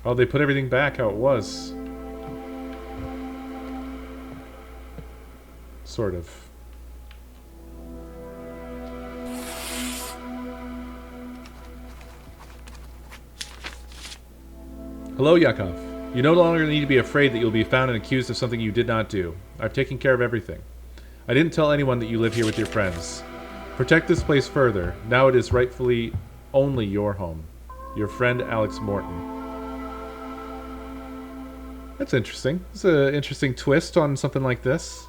Oh, they put everything back how it was. Sort of. Hello, Yakov. You no longer need to be afraid that you'll be found and accused of something you did not do. I've taken care of everything. I didn't tell anyone that you live here with your friends. Protect this place further. Now it is rightfully only your home. Your friend, Alex Morton. That's interesting. It's an interesting twist on something like this.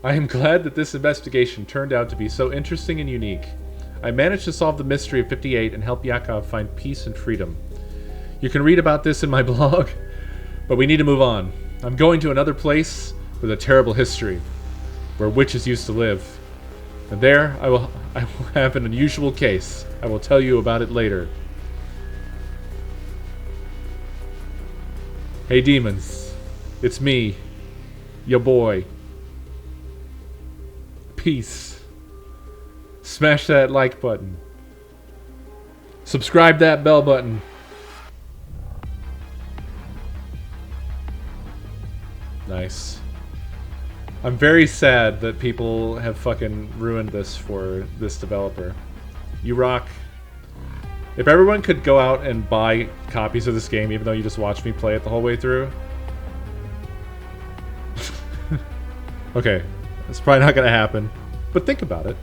I am glad that this investigation turned out to be so interesting and unique. I managed to solve the mystery of 58 and help Yakov find peace and freedom. You can read about this in my blog, but we need to move on. I'm going to another place with a terrible history, where witches used to live. And there, I will have an unusual case. I will tell you about it later. Hey demons, it's me, your boy. Peace. Smash that like button. Subscribe that bell button. Nice. I'm very sad that people have fucking ruined this for this developer. You rock. If everyone could go out and buy copies of this game, even though you just watched me play it the whole way through. Okay, it's probably not gonna happen, but think about it.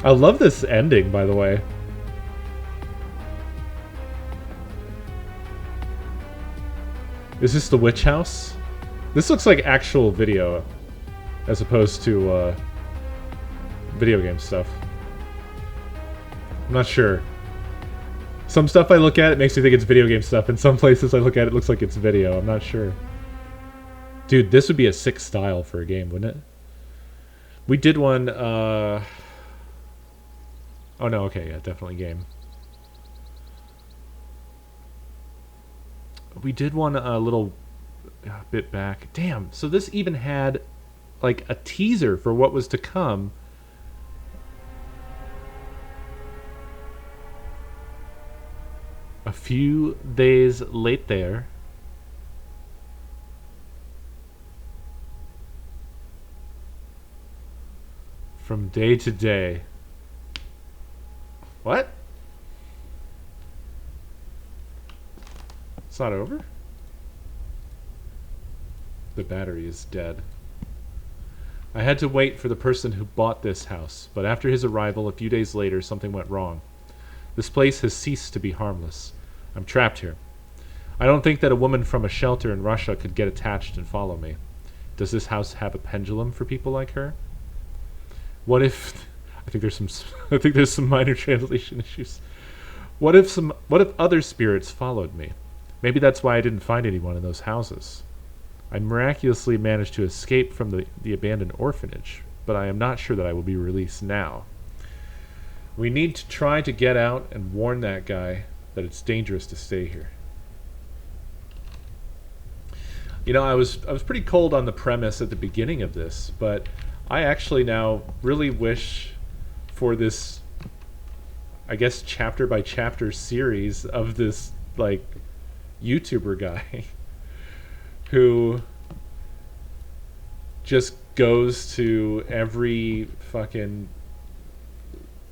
I love this ending, by the way. Is this the witch house? This looks like actual video, as opposed to video game stuff. I'm not sure. Some stuff I look at, it makes me think it's video game stuff, and some places I look at it looks like it's video. I'm not sure. Dude, this would be a sick style for a game, wouldn't it? We did one, oh no, okay, yeah, definitely game. We did one a little bit back. Damn, so this even had, like, a teaser for what was to come. A few days later. From day to day. What? It's not over? The battery is dead. I had to wait for the person who bought this house, but after his arrival a few days later, something went wrong. This place has ceased to be harmless. I'm trapped here. I don't think that a woman from a shelter in Russia could get attached and follow me. Does this house have a pendulum for people like her? What if... I think there's some minor translation issues. What if other spirits followed me? Maybe that's why I didn't find anyone in those houses. I miraculously managed to escape from the abandoned orphanage, but I am not sure that I will be released now. We need to try to get out and warn that guy that it's dangerous to stay here. You know, I was pretty cold on the premise at the beginning of this, but I actually now really wish for this, I guess, chapter by chapter series of this, like, YouTuber guy who just goes to every fucking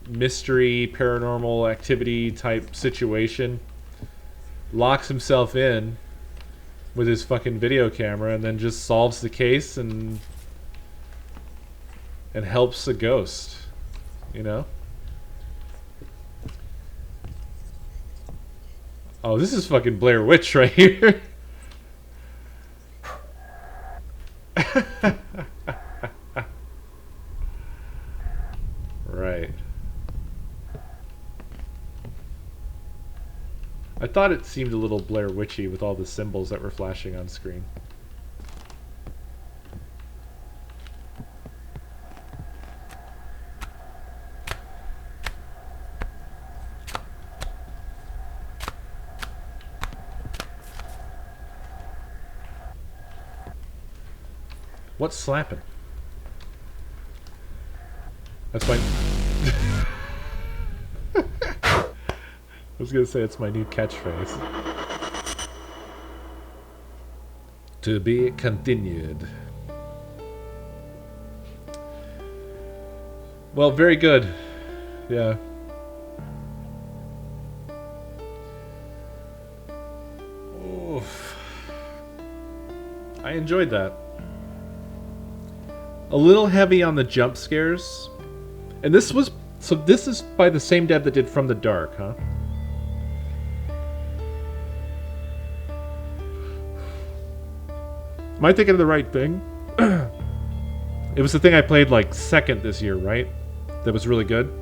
mystery, paranormal activity type situation, locks himself in with his fucking video camera, and then just solves the case and helps a ghost, you know? Oh, this is fucking Blair Witch right here. Right. I thought it seemed a little Blair Witchy with all the symbols that were flashing on screen. What's slapping? That's my... I was gonna say it's my new catchphrase. To be continued. Well, very good. Yeah. Oof. I enjoyed that. A little heavy on the jump scares. And this was... So this is by the same dev that did From the Dark, huh? Am I thinking of the right thing? It was the thing I played, like, second this year, right? That was really good?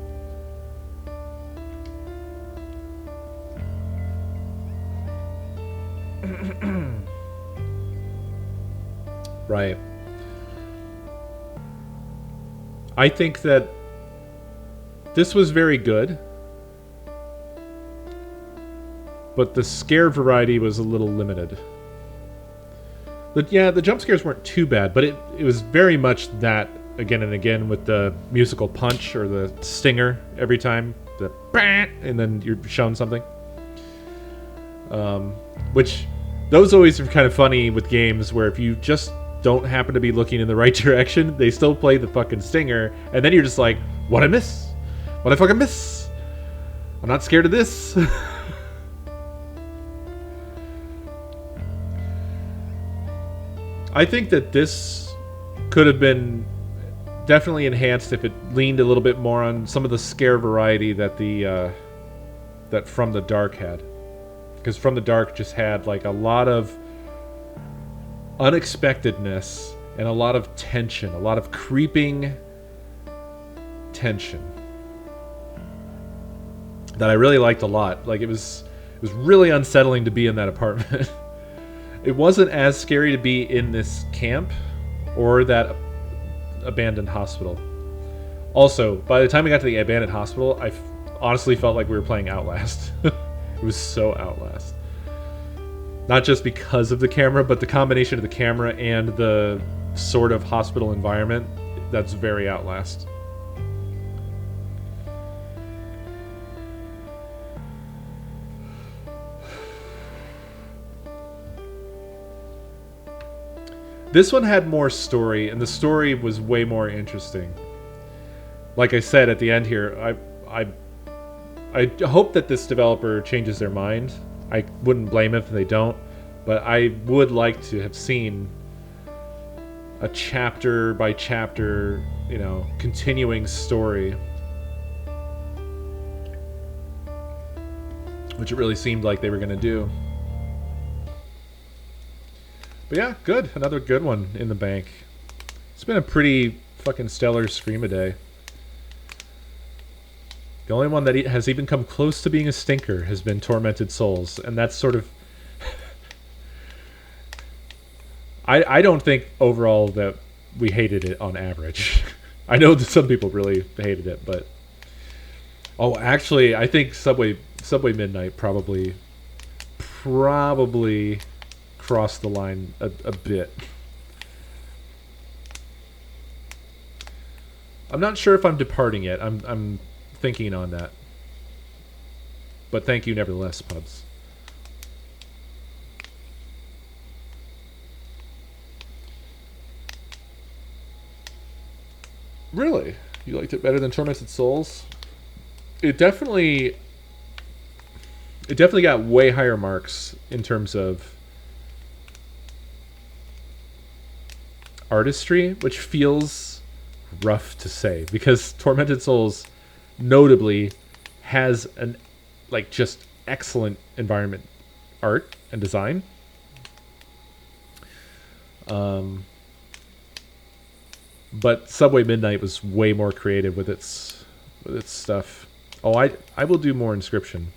Right. I think that this was very good, but the scare variety was a little limited. Yeah, the jump scares weren't too bad, but it was very much that again and again with the musical punch or the stinger every time, the bang, and then you're shown something. Which, those always are kind of funny with games where if you just don't happen to be looking in the right direction, they still play the fucking stinger, and then you're just like, what'd I miss? What'd I fucking miss? I'm not scared of this. I think that this could have been definitely enhanced if it leaned a little bit more on some of the scare variety that that From the Dark had. Because From the Dark just had like a lot of unexpectedness and a lot of tension, a lot of creeping tension. that I really liked a lot. Like it was really unsettling to be in that apartment. It wasn't as scary to be in this camp or that abandoned hospital. Also, by the time we got to the abandoned hospital, I honestly felt like we were playing Outlast. It was so Outlast. Not just because of the camera, but the combination of the camera and the sort of hospital environment, that's very Outlast. This one had more story, and the story was way more interesting. Like I said at the end here, I hope that this developer changes their mind. I wouldn't blame if they don't, but I would like to have seen a chapter by chapter, you know, continuing story. Which it really seemed like they were going to do. But yeah, good. Another good one in the bank. It's been a pretty fucking stellar Scream-a-day. The only one that has even come close to being a stinker has been Tormented Souls, and that's sort of... I don't think overall that we hated it on average. I know that some people really hated it, but... Oh, actually, I think Subway Midnight probably crossed the line a bit. I'm not sure if I'm departing yet. I'm thinking on that. But thank you nevertheless, Pubs. Really? You liked it better than Tormented Souls? It definitely got way higher marks in terms of artistry, which feels rough to say because Tormented Souls notably has an just excellent environment art and design. But Subway Midnight was way more creative with its stuff. Oh, I will do more Inscription.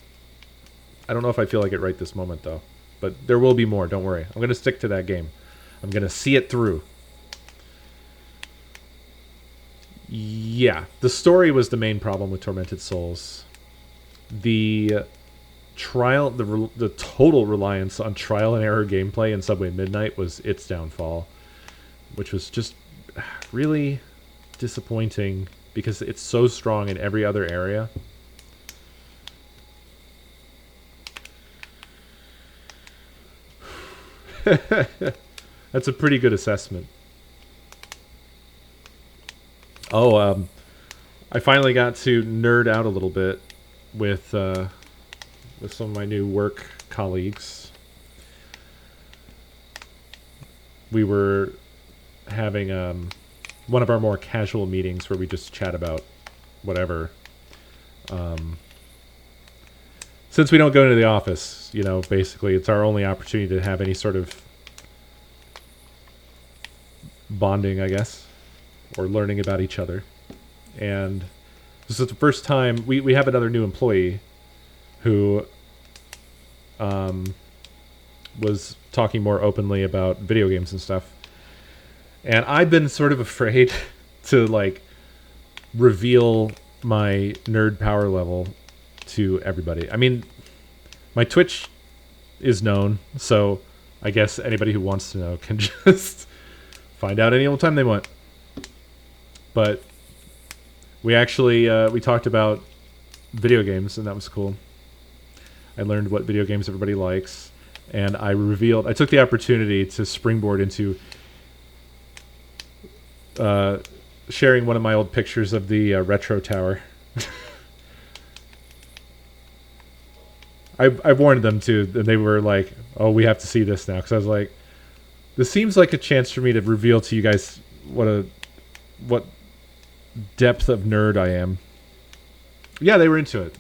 I don't know if I feel like it right this moment though, but there will be more, don't worry. I'm going to stick to that game. I'm going to see it through. Yeah, the story was the main problem with Tormented Souls. The total reliance on trial and error gameplay in Subway Midnight was its downfall, which was just really disappointing because it's so strong in every other area. That's a pretty good assessment. Oh, I finally got to nerd out a little bit with some of my new work colleagues. We were having one of our more casual meetings where we just chat about whatever. Since we don't go into the office, you know, basically it's our only opportunity to have any sort of bonding, I guess. Or learning about each other. And this is the first time we have another new employee who was talking more openly about video games and stuff. And I've been sort of afraid to reveal my nerd power level to everybody. I mean, my Twitch is known, so I guess anybody who wants to know can just find out any old time they want. But we actually we talked about video games, and that was cool. I learned what video games everybody likes, and I took the opportunity to springboard into sharing one of my old pictures of the retro tower. I warned them too, and they were like, "Oh, we have to see this now," because I was like, "This seems like a chance for me to reveal to you guys what depth of nerd I am." Yeah, they were into it.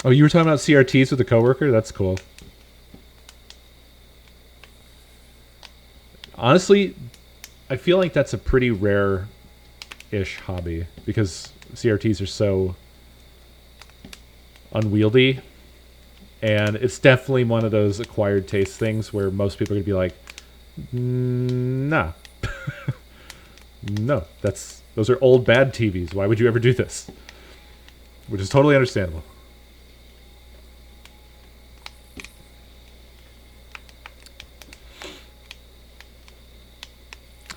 Oh, you were talking about CRTs with a coworker? That's cool. I feel like that's a pretty rare-ish hobby because CRTs are so unwieldy, and it's definitely one of those acquired taste things where most people are gonna be like, nah, no, those are old bad TVs. Why would you ever do this? Which is totally understandable.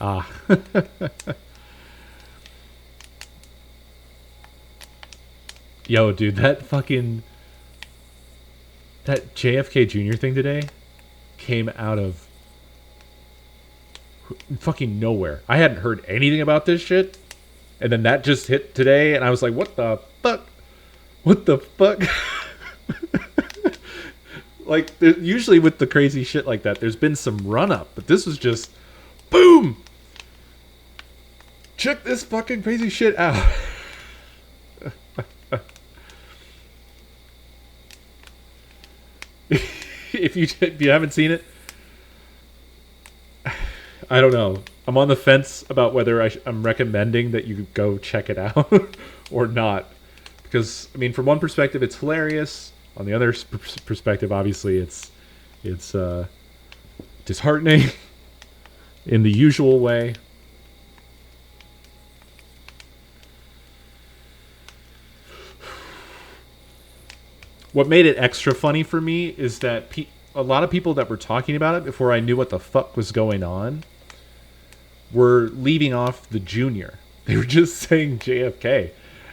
Ah. Yo, dude, that JFK Jr. thing today came out of fucking nowhere. I hadn't heard anything about this shit, and then that just hit today, and I was like, what the fuck? What the fuck? Like, usually with the crazy shit like that, there's been some run-up, but this was just, boom! Check this fucking crazy shit out. If you haven't seen it, I don't know. I'm on the fence about whether I'm recommending that you go check it out or not. Because, I mean, from one perspective, it's hilarious. On the other perspective, obviously, it's disheartening in the usual way. What made it extra funny for me is that a lot of people that were talking about it before I knew what the fuck was going on were leaving off the junior. They were just saying JFK.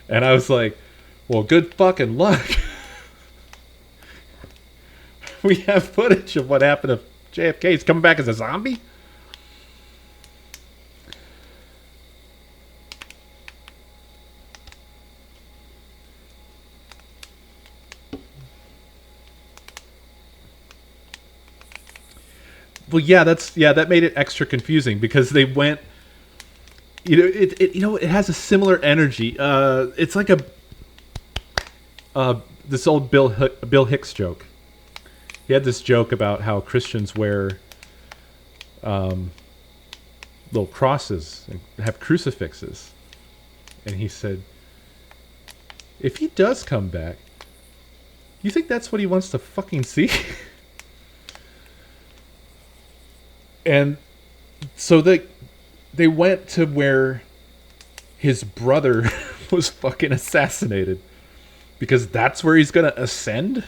And I was like, well, good fucking luck. We have footage of what happened to JFK. He's coming back as a zombie? Well, yeah, that made it extra confusing because they went, it has a similar energy. It's like this old Bill Hicks joke. He had this joke about how Christians wear little crosses and have crucifixes, and he said, if he does come back, you think that's what he wants to fucking see? And so they went to where his brother was fucking assassinated because that's where he's gonna ascend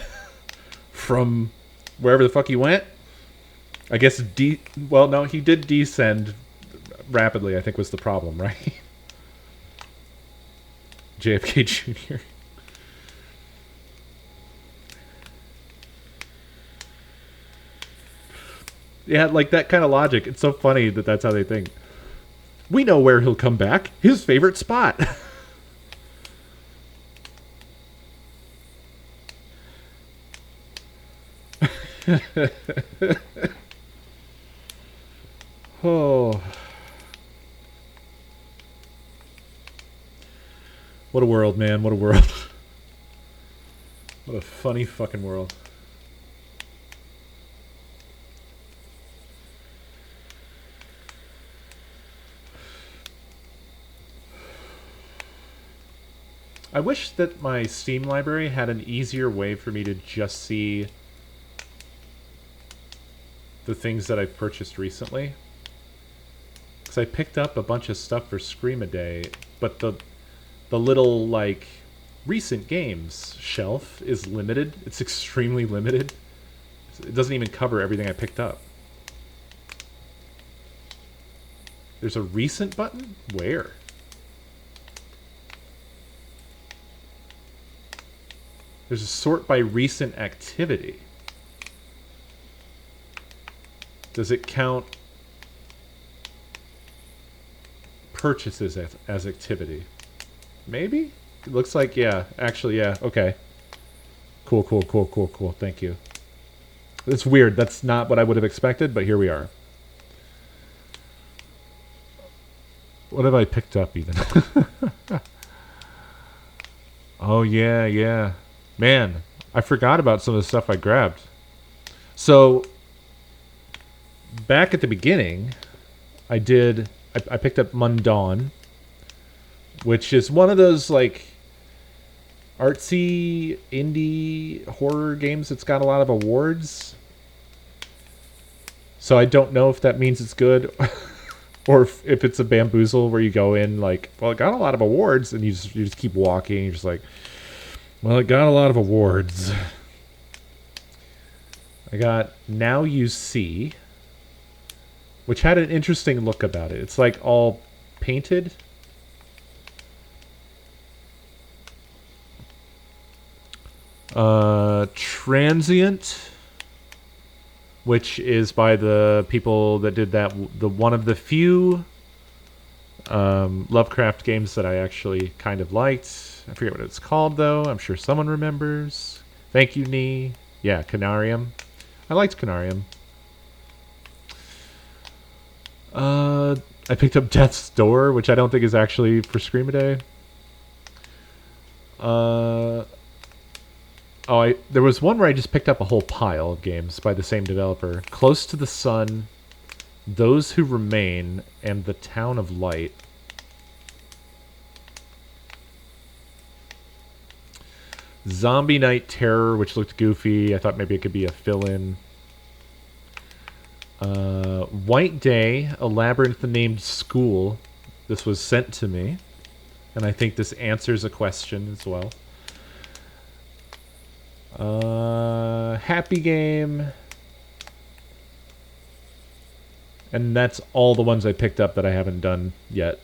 from wherever the fuck he went. I guess well, no, he did descend rapidly, I think was the problem, right? JFK Jr. Yeah, like that kind of logic. It's so funny that that's how they think. We know where he'll come back. His favorite spot. Oh. What a world, man. What a world. What a funny fucking world. I wish that my Steam library had an easier way for me to just see the things that I've purchased recently. Because I picked up a bunch of stuff for Scream a Day, but the little, like, recent games shelf is limited. It's extremely limited. It doesn't even cover everything I picked up. There's a recent button? Where? There's a sort by recent activity. Does it count purchases as activity? Maybe? It looks like, yeah. Actually, yeah. Okay. Cool. Thank you. It's weird. That's not what I would have expected, but here we are. What have I picked up even? Oh, yeah. Man, I forgot about some of the stuff I grabbed. So, back at the beginning, I did I picked up Mundawn, which is one of those like artsy indie horror games that's got a lot of awards. So I don't know if that means it's good or if it's a bamboozle where you go in like, well, it got a lot of awards, and you just keep walking. You're just like, well, it got a lot of awards. I got Now You See, which had an interesting look about it. It's like all painted. Transient, which is by the people that did the one of the few Lovecraft games that I actually kind of liked. I forget what it's called, though. I'm sure someone remembers. Thank you, Nee. Yeah, Canarium. I liked Canarium. I picked up Death's Door, which I don't think is actually for Screamaday. There was one where I just picked up a whole pile of games by the same developer. Close to the Sun, Those Who Remain, and The Town of Light. Zombie Night Terror, which looked goofy. I thought maybe it could be a fill-in. White Day, a labyrinth-named school. This was sent to me, and I think this answers a question as well. Happy Game. And that's all the ones I picked up that I haven't done yet.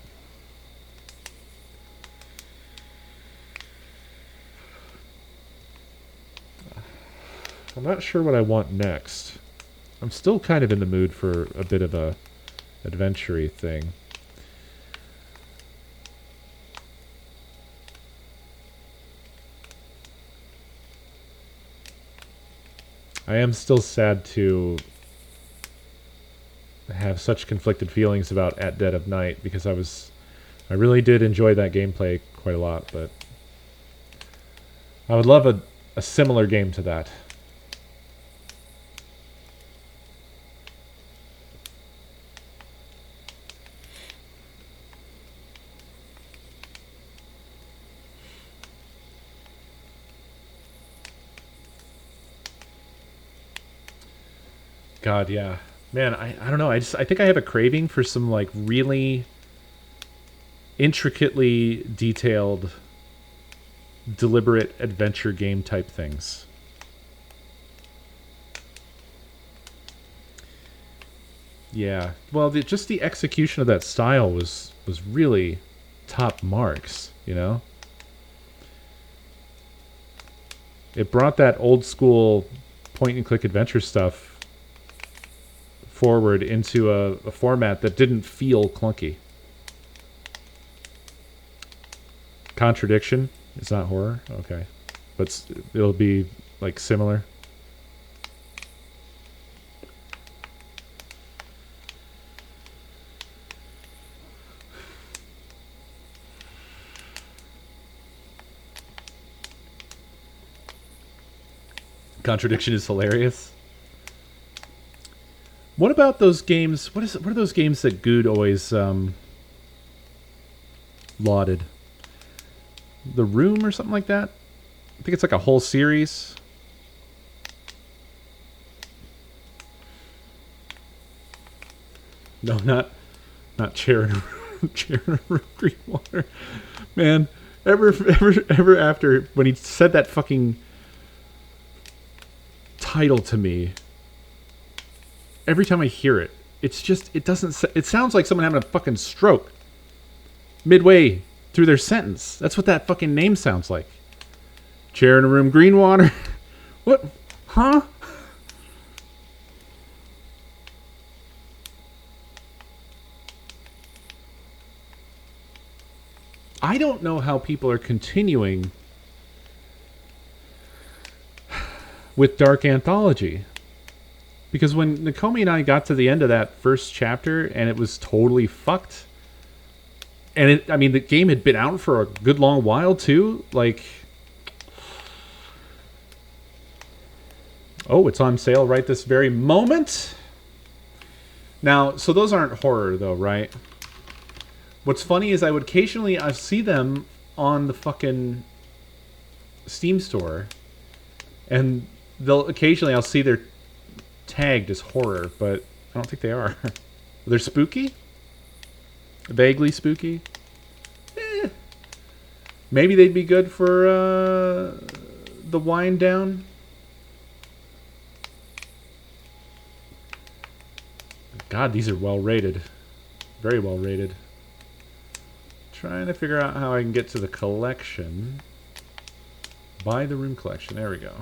I'm not sure what I want next. I'm still kind of in the mood for a bit of a adventure-y thing. I am still sad to have such conflicted feelings about At Dead of Night, because I really did enjoy that gameplay quite a lot, but I would love a similar game to that. God, yeah. Man, I don't know. I think I have a craving for some like really intricately detailed, deliberate adventure game type things. Yeah. Well, just the execution of that style was really top marks, you know? It brought that old school point and click adventure stuff forward into a format that didn't feel clunky. Contradiction is not horror? Okay. But it'll be like similar. Contradiction is hilarious. What about those games? What are those games that Good always lauded? The Room or something like that? I think it's like a whole series. No, not Chair in a Room, Chair in a Room, Greenwater. Man, ever after when he said that fucking title to me, every time I hear it, it's just, it sounds like someone having a fucking stroke midway through their sentence. That's what that fucking name sounds like. Chair in a Room, Greenwater. What? Huh? I don't know how people are continuing with Dark Anthology. Because when Nakomi and I got to the end of that first chapter and it was totally fucked, and I mean, the game had been out for a good long while too, like, oh, it's on sale right this very moment. Now, so those aren't horror though, right? What's funny is I see them on the fucking Steam store, and I'll see they're tagged as horror, but I don't think they are. They're spooky? Vaguely spooky? Maybe they'd be good for the wind down. God, these are well rated. Very well rated. Trying to figure out how I can get to the collection. Buy the room collection. There we go.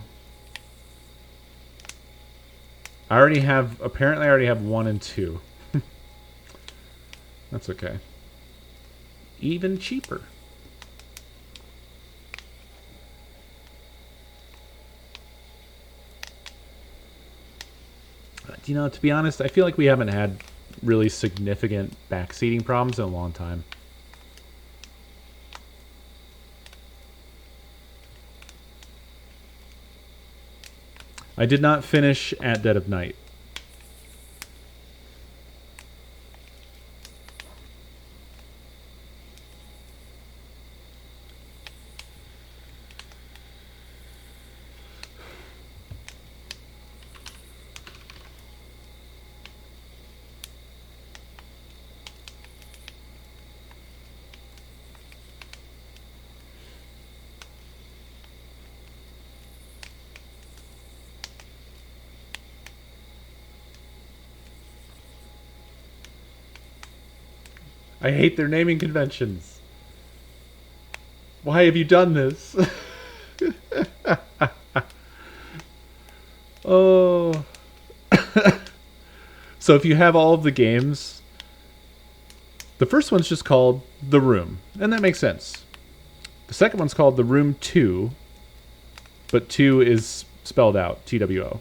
Apparently I already have 1 and 2. That's okay. Even cheaper. You know, to be honest, I feel like we haven't had really significant backseating problems in a long time. I did not finish At Dead of Night. I hate their naming conventions. Why have you done this? Oh. So if you have all of the games, the first one's just called The Room, and that makes sense. The second one's called The Room 2, but 2 is spelled out, TWO.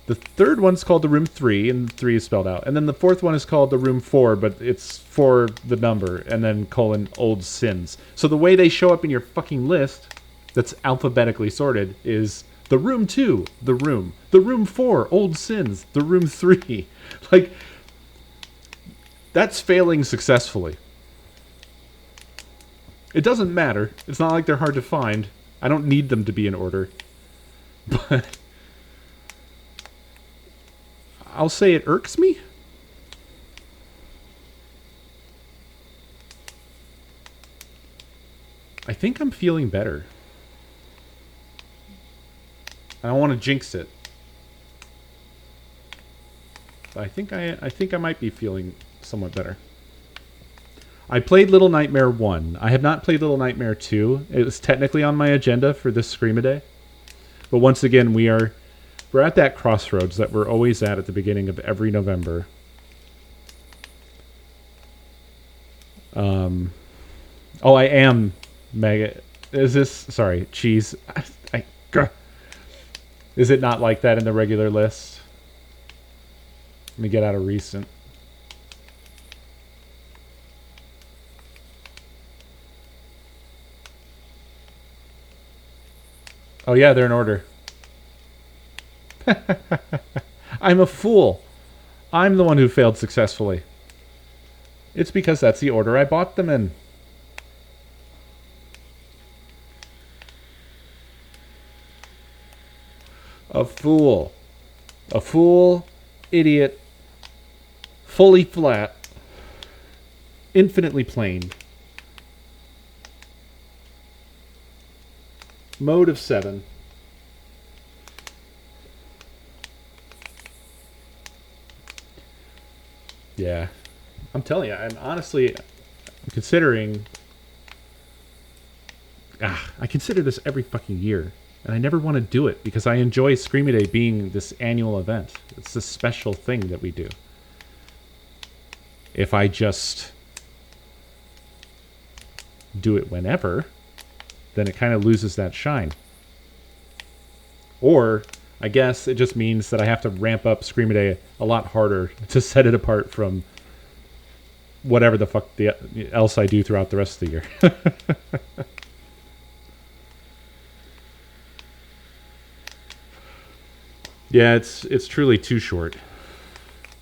The third one's called The Room 3, and 3 is spelled out. And then the fourth one is called The Room 4, but it's 4 the number, and then colon Old Sins. So the way they show up in your fucking list that's alphabetically sorted is The Room 2, The Room. The Room 4, Old Sins. The Room 3. Like, that's failing successfully. It doesn't matter. It's not like they're hard to find. I don't need them to be in order. But I'll say it irks me. I think I'm feeling better. I don't want to jinx it. But I think I might be feeling somewhat better. I played Little Nightmare 1. I have not played Little Nightmare 2. It was technically on my agenda for this Scream-A-Day. But once again, we're at that crossroads that we're always at the beginning of every November. Oh, I am mega. Is this? Sorry, cheese. Is it not like that in the regular list? Let me get out of recent. Oh yeah, they're in order. I'm a fool. I'm the one who failed successfully. It's because that's the order I bought them in. A fool. A fool, idiot, fully flat, infinitely plain. Mode of 7. Yeah. I'm telling you, I'm considering... I consider this every fucking year. And I never want to do it because I enjoy Scream-A-Day being this annual event. It's this special thing that we do. If I just do it whenever, then it kind of loses that shine. Or, I guess it just means that I have to ramp up Scream-A-Day a lot harder to set it apart from whatever the fuck else I do throughout the rest of the year. Yeah, it's truly too short.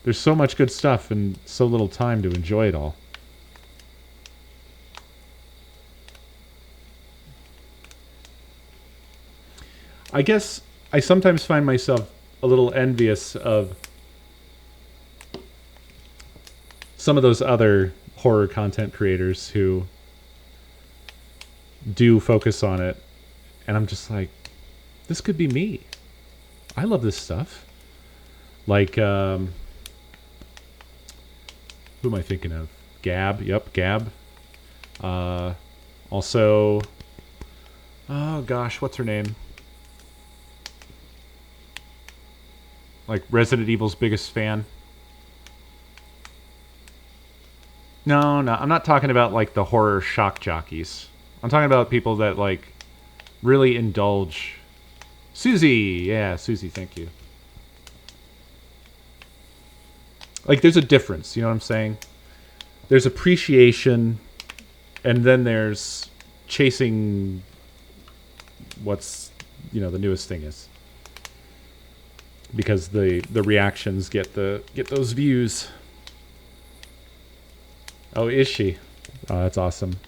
There's so much good stuff and so little time to enjoy it all. I guess I sometimes find myself a little envious of some of those other horror content creators who do focus on it. And I'm just like, this could be me. I love this stuff. Like, who am I thinking of? Gab. Yep, Gab. Also, oh gosh, what's her name? Like Resident Evil's biggest fan. No, I'm not talking about like the horror shock jockeys. I'm talking about people that like really indulge. Susie, yeah, Susie, thank you. Like there's a difference, you know what I'm saying? There's appreciation, and then there's chasing what's, you know, the newest thing is. Because the reactions get those views. Oh, is she? Oh, that's awesome.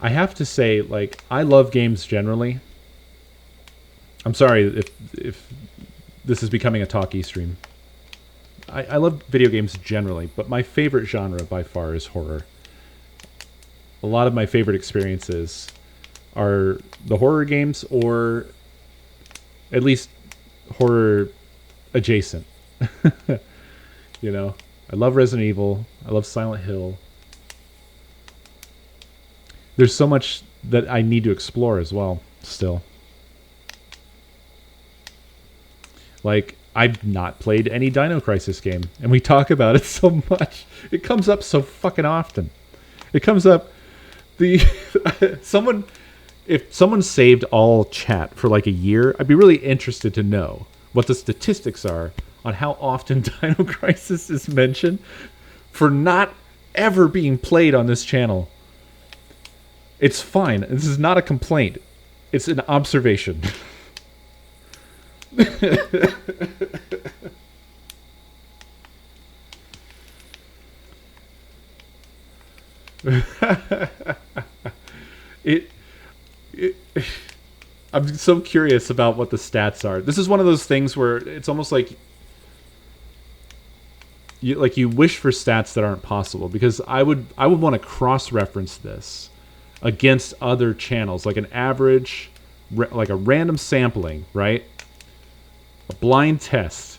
I have to say, like, I love games generally. I'm sorry if this is becoming a talkie stream. I love video games generally, but my favorite genre by far is horror. A lot of my favorite experiences are the horror games, or at least horror adjacent. You know, I love Resident Evil. I love Silent Hill. There's so much that I need to explore as well, still. Like, I've not played any Dino Crisis game, and we talk about it so much. It comes up so fucking often. It comes up, if someone saved all chat for like a year, I'd be really interested to know what the statistics are on how often Dino Crisis is mentioned for not ever being played on this channel. It's fine. This is not a complaint. It's an observation. I'm so curious about what the stats are. This is one of those things where it's almost like you wish for stats that aren't possible, because I would want to cross-reference this against other channels, like an average, like a random sampling, right? A blind test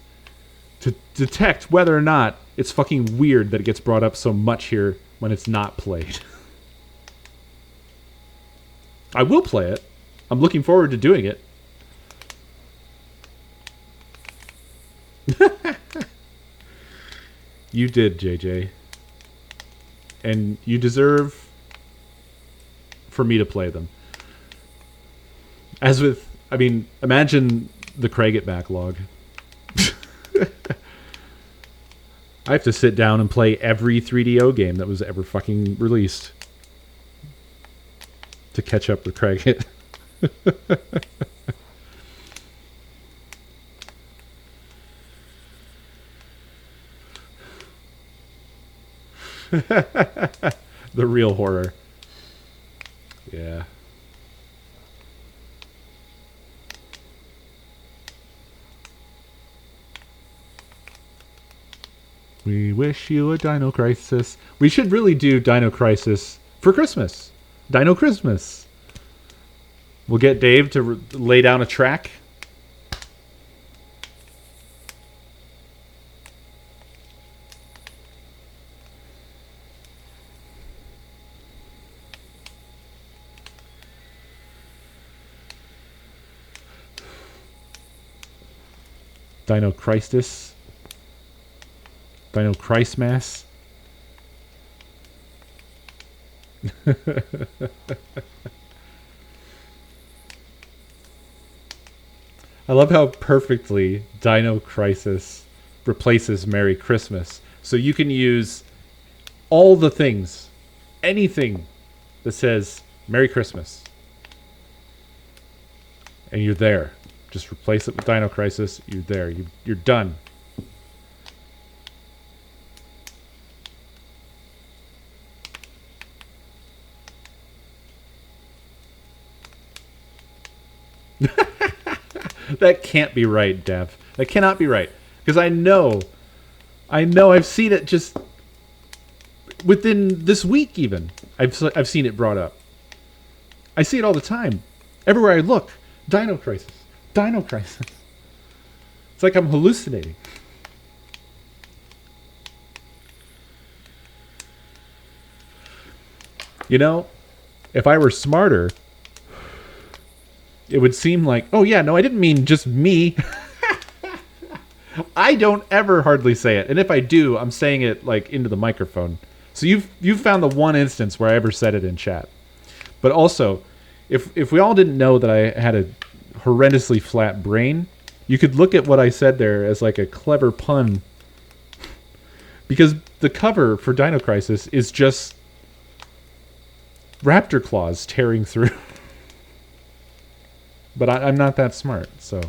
to detect whether or not it's fucking weird that it gets brought up so much here when it's not played. I will play it. I'm looking forward to doing it. You did, JJ. And you deserve for me to play them. As with, I mean, imagine the Craigit backlog. I have to sit down and play every 3DO game that was ever fucking released to catch up with Craigit. The real horror. Yeah. We wish you a Dino Crisis. We should really do Dino Crisis for Christmas. Dino Christmas. We'll get Dave to lay down a track. Dino Christus. Dino Christmas. I love how perfectly Dino Crisis replaces Merry Christmas. So you can use all the things, anything that says Merry Christmas, and you're there. Just replace it with Dino Crisis. You're there. You're done. That can't be right, Dev. That cannot be right. Because I know I've seen it just within this week even. I've seen it brought up. I see it all the time. Everywhere I look. Dino Crisis. Dino Crisis. It's like I'm hallucinating. You know, if I were smarter, it would seem like, oh yeah, no, I didn't mean just me. I don't ever hardly say it. And if I do, I'm saying it like into the microphone. So you've found the one instance where I ever said it in chat. But also, if we all didn't know that I had a horrendously flat brain, you could look at what I said there as like a clever pun. Because the cover for Dino Crisis is just raptor claws tearing through. But I'm not that smart, so.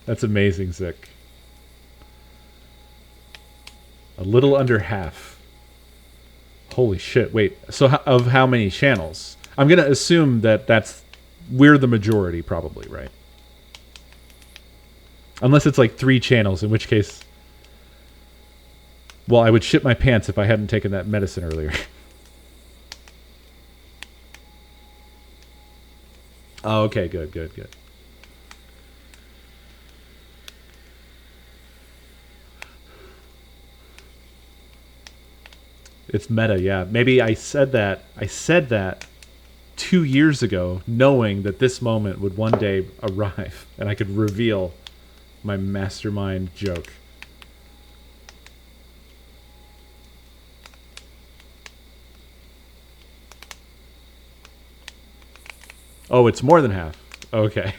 That's amazing, Zick. A little under half. Holy shit, wait. So of how many channels? I'm going to assume that we're the majority, probably, right? Unless it's like 3 channels, in which case... Well, I would shit my pants if I hadn't taken that medicine earlier. Oh, okay, good. It's meta, yeah. Maybe I said that 2 years ago, knowing that this moment would one day arrive, and I could reveal my mastermind joke. Oh, it's more than half. Okay.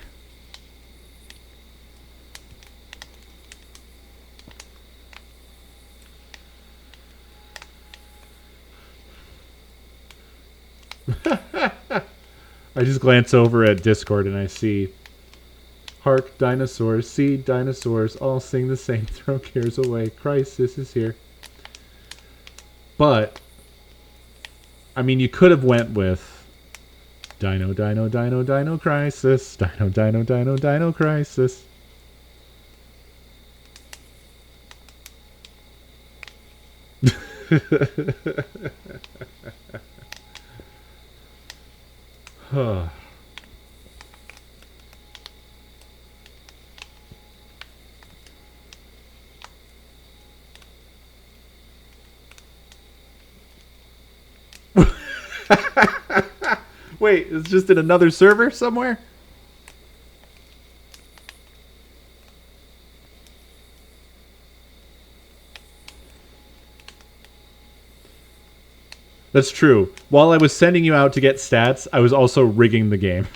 I just glance over at Discord and I see, hark, dinosaurs, see dinosaurs, all sing the same, throw cares away, crisis is here. But, I mean, you could have went with Dino, dino, dino, dino, crisis. Dino, dino, dino, dino, crisis. Wait, it's just in another server somewhere? That's true. While I was sending you out to get stats, I was also rigging the game.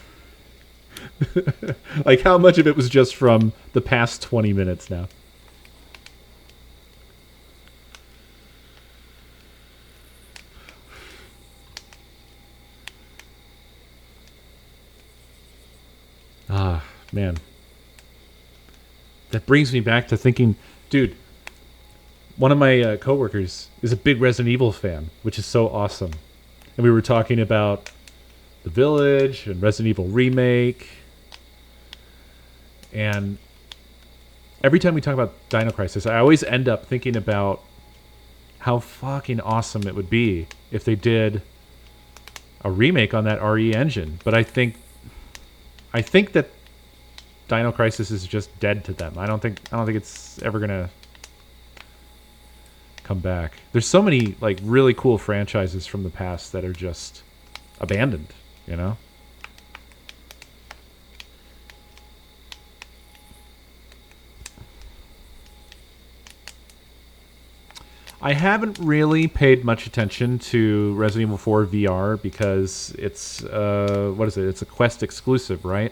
Like, how much of it was just from the past 20 minutes now? Ah, man. That brings me back to thinking, dude, one of my coworkers is a big Resident Evil fan, which is so awesome. And we were talking about The Village and Resident Evil Remake. And every time we talk about Dino Crisis, I always end up thinking about how fucking awesome it would be if they did a remake on that RE engine. But I think that Dino Crisis is just dead to them. I don't think it's ever gonna come back. There's so many like really cool franchises from the past that are just abandoned, you know? I haven't really paid much attention to Resident Evil 4 VR because it's what is it? It's a Quest exclusive, right?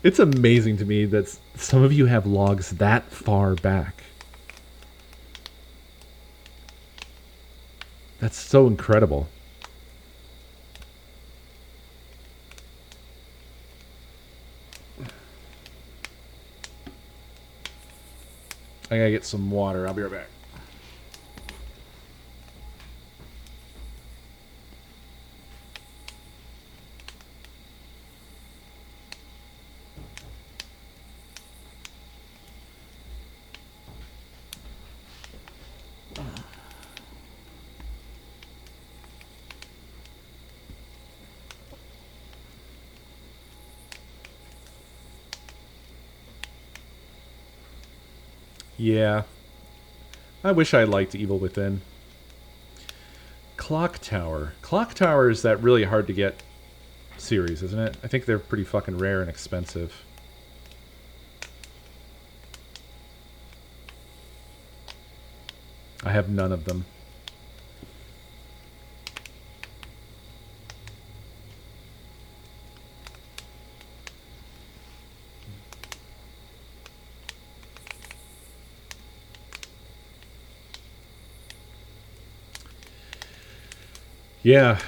It's amazing to me that some of you have logs that far back. That's so incredible. I gotta get some water. I'll be right back. Yeah. I wish I liked Evil Within. Clock Tower. Clock Tower is that really hard to get series, isn't it? I think they're pretty fucking rare and expensive. I have none of them. Yeah.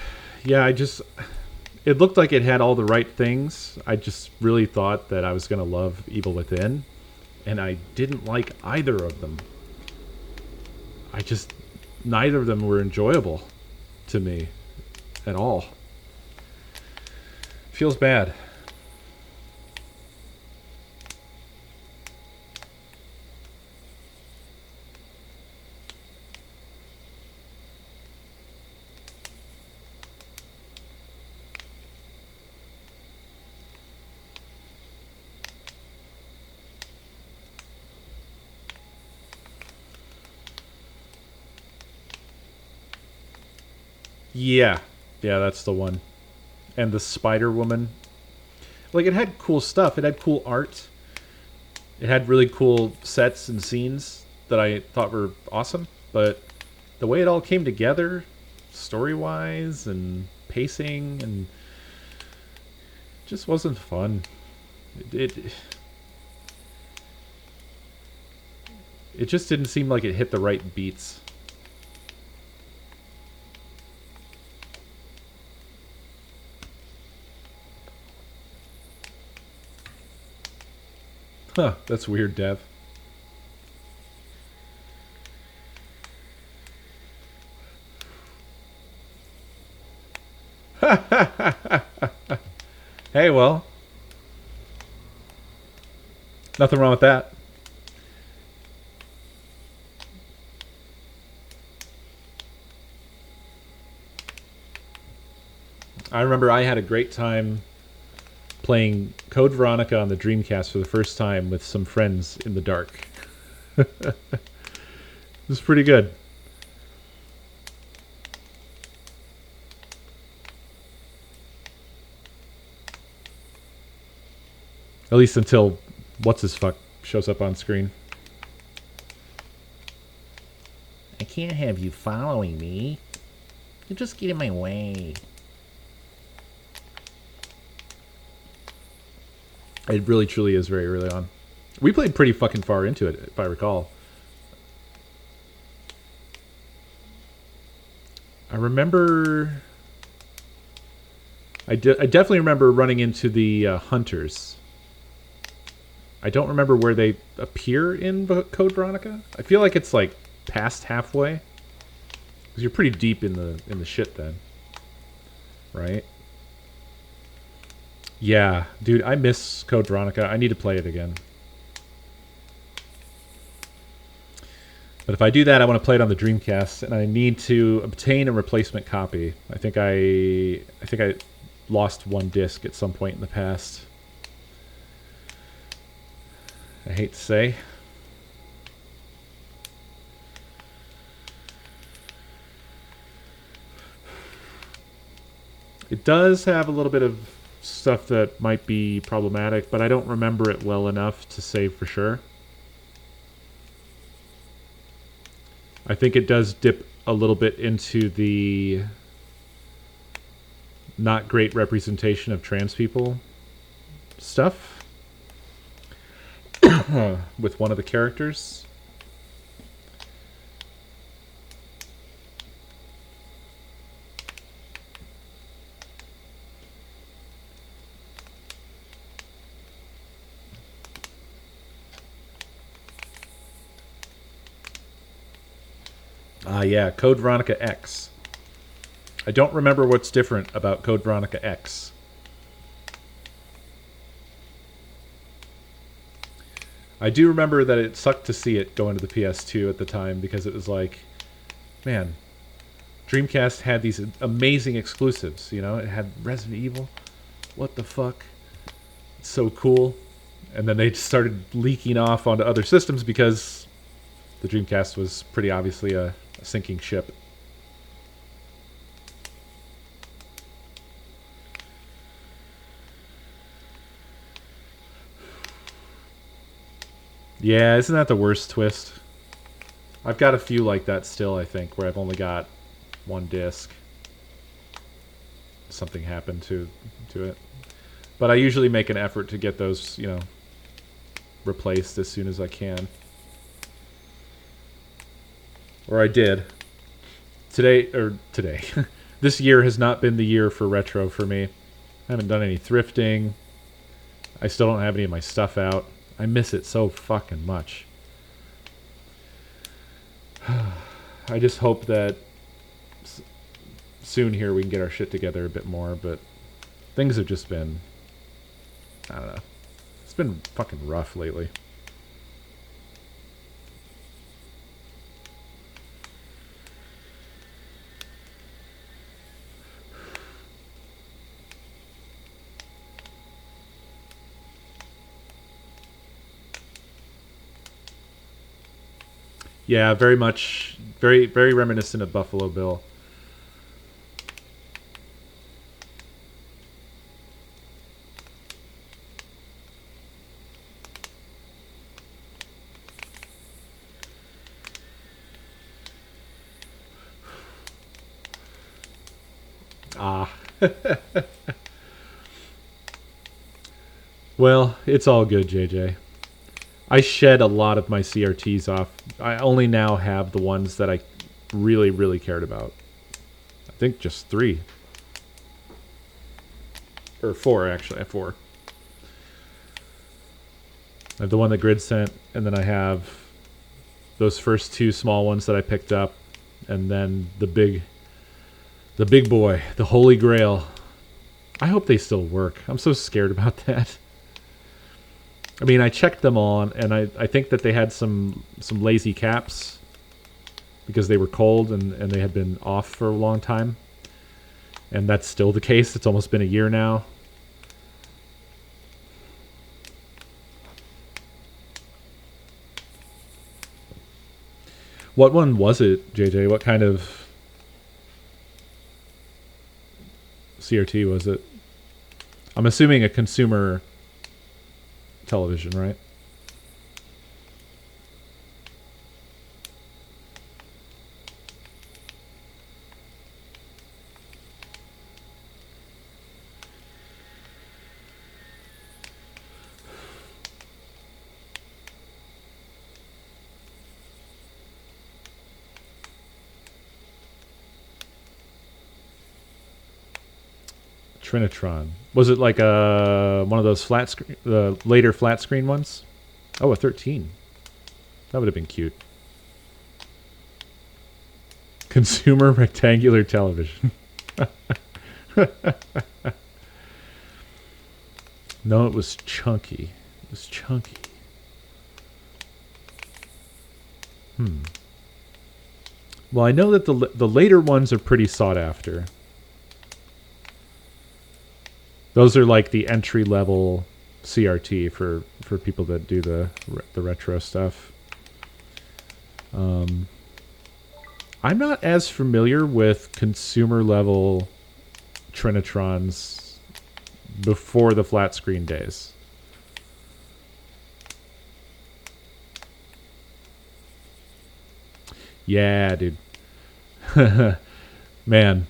Yeah, it looked like it had all the right things. I just really thought that I was going to love Evil Within, and I didn't like either of them. Neither of them were enjoyable to me at all. Feels bad. Yeah. Yeah, that's the one. And the Spider Woman. Like, it had cool stuff. It had cool art. It had really cool sets and scenes that I thought were awesome. But the way it all came together, story-wise and pacing, and just wasn't fun. It just didn't seem like it hit the right beats. Huh, that's weird, Dev. Hey, well, nothing wrong with that. I remember I had a great time playing Code Veronica on the Dreamcast for the first time with some friends in the dark. It was pretty good. At least until what's-his-fuck shows up on screen. I can't have you following me. You just get in my way. It really truly is very early on. We played pretty fucking far into it, if I recall. I remember... I definitely remember running into the hunters. I don't remember where they appear in Code Veronica. I feel like it's like past halfway. Because you're pretty deep in the shit then. Right? Yeah, dude, I miss Code Veronica. I need to play it again. But if I do that, I want to play it on the Dreamcast, and I need to obtain a replacement copy. I think I lost one disc at some point in the past. I hate to say. It does have a little bit of stuff that might be problematic, but I don't remember it well enough to say for sure. I think it does dip a little bit into the not great representation of trans people stuff with one of the characters. Yeah, Code Veronica X. I don't remember what's different about Code Veronica X. I do remember that it sucked to see it go into the PS2 at the time because it was like, man, Dreamcast had these amazing exclusives, you know? It had Resident Evil. What the fuck? It's so cool. And then they just started leaking off onto other systems because the Dreamcast was pretty obviously a sinking ship. Yeah, isn't that the worst twist? I've got a few like that still, I think, where I've only got one disc. Something happened to it. But I usually make an effort to get those, you know, replaced as soon as I can. Or I did. Today. This year has not been the year for retro for me. I haven't done any thrifting. I still don't have any of my stuff out. I miss it so fucking much. I just hope that soon here we can get our shit together a bit more, but things have just been, I don't know. It's been fucking rough lately. Yeah, very much, very reminiscent of Buffalo Bill. Ah. Well, it's all good, JJ. I shed a lot of my CRTs off. I only now have the ones that I really, really cared about. I think just 3. Or 4, actually. I have 4. I have the one that Grid sent, and then I have those first 2 small ones that I picked up, and then the big boy, the Holy Grail. I hope they still work. I'm so scared about that. I mean, I checked them on, and I think that they had some lazy caps because they were cold and they had been off for a long time. And that's still the case. It's almost been a year now. What one was it, JJ? What kind of CRT was it? I'm assuming a consumer television, right? Trinitron. Was it like one of those flat screen, the later flat screen ones? Oh, a 13. That would have been cute. Consumer rectangular television. No, it was chunky. It was chunky. Well, I know that the later ones are pretty sought after. Those are like the entry level CRT for people that do the retro stuff. I'm not as familiar with consumer level Trinitrons before the flat screen days. Yeah, dude. Man,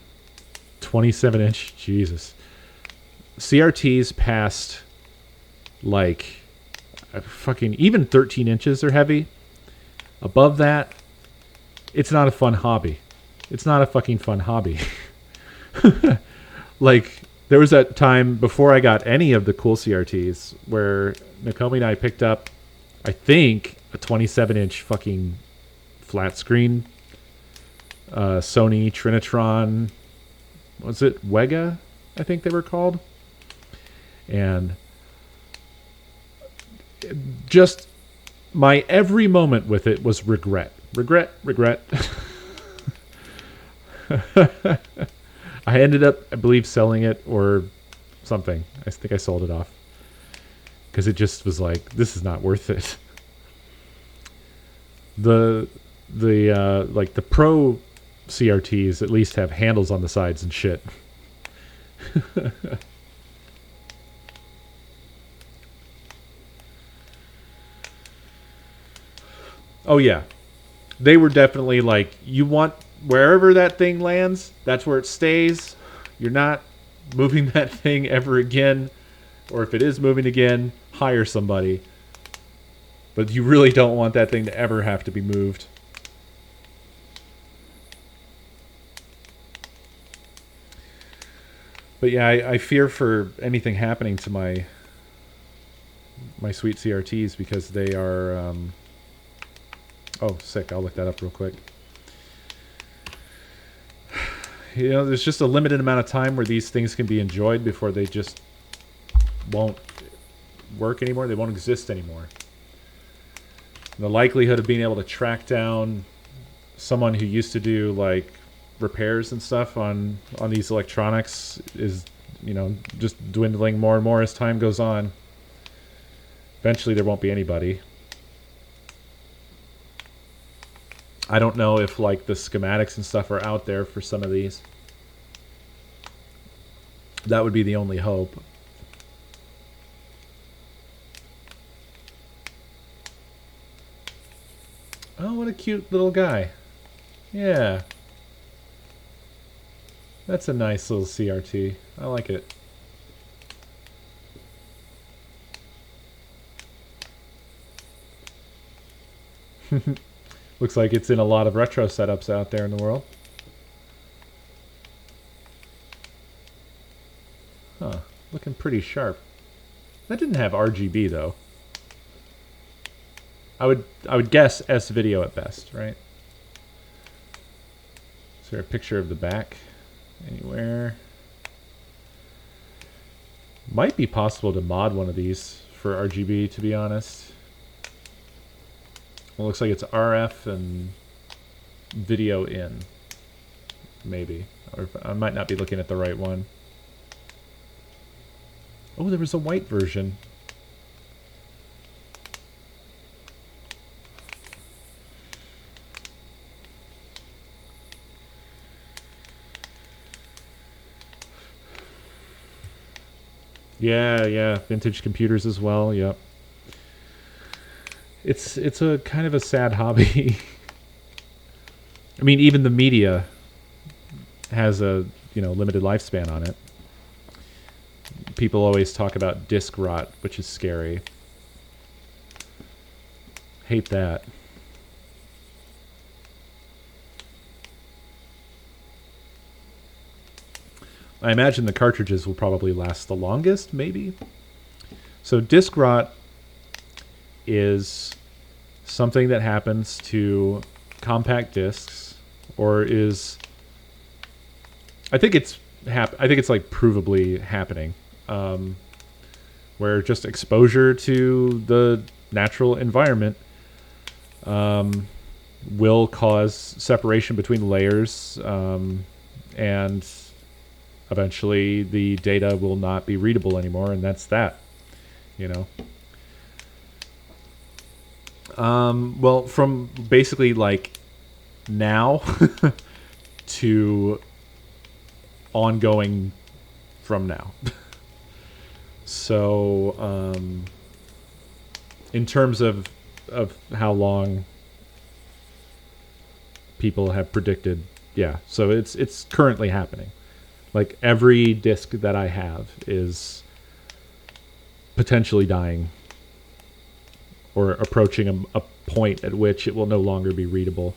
27-inch, Jesus. CRTs past like fucking even 13 inches are heavy. Above that, it's not a fun hobby. It's not a fucking fun hobby. Like, there was that time before I got any of the cool CRTs where Nakomi and I picked up, I think, a 27-inch fucking flat screen Sony Trinitron, was it Wega? I think they were called. And just my every moment with it was regret. Regret. I ended up, I believe, selling it or something. I think I sold it off. Because it just was like, this is not worth it. The like the Pro CRTs at least have handles on the sides and shit. Oh yeah. They were definitely like, you want wherever that thing lands, that's where it stays. You're not moving that thing ever again. Or if it is moving again, hire somebody. But you really don't want that thing to ever have to be moved. But yeah, I fear for anything happening to my sweet CRTs because they are... oh, sick. I'll look that up real quick. You know, there's just a limited amount of time where these things can be enjoyed before they just won't work anymore. They won't exist anymore. The likelihood of being able to track down someone who used to do like repairs and stuff on these electronics is, you know, just dwindling more and more as time goes on. Eventually there won't be anybody. I don't know if like the schematics and stuff are out there for some of these. That would be the only hope. Oh, what a cute little guy. Yeah. That's a nice little CRT. I like it. Looks like it's in a lot of retro setups out there in the world. Huh. Looking pretty sharp. That didn't have RGB though. I would guess S-video at best, right? Is there a picture of the back anywhere? Might be possible to mod one of these for RGB, to be honest. Well, it looks like it's RF and video in. Maybe. Or I might not be looking at the right one. Oh, there was a white version. Yeah, vintage computers as well. Yep. It's a kind of a sad hobby. I mean, even the media has a, you know, limited lifespan on it. People always talk about disc rot, which is scary. Hate that. I imagine the cartridges will probably last the longest, maybe. So disc rot is something that happens to compact discs, or is, I think it's like provably happening, where just exposure to the natural environment will cause separation between layers, and eventually the data will not be readable anymore, and that's that, you know. Well, from basically like now to ongoing from now. So, in terms of how long people have predicted, yeah. So it's currently happening. Like every disc that I have is potentially dying or approaching a point at which it will no longer be readable.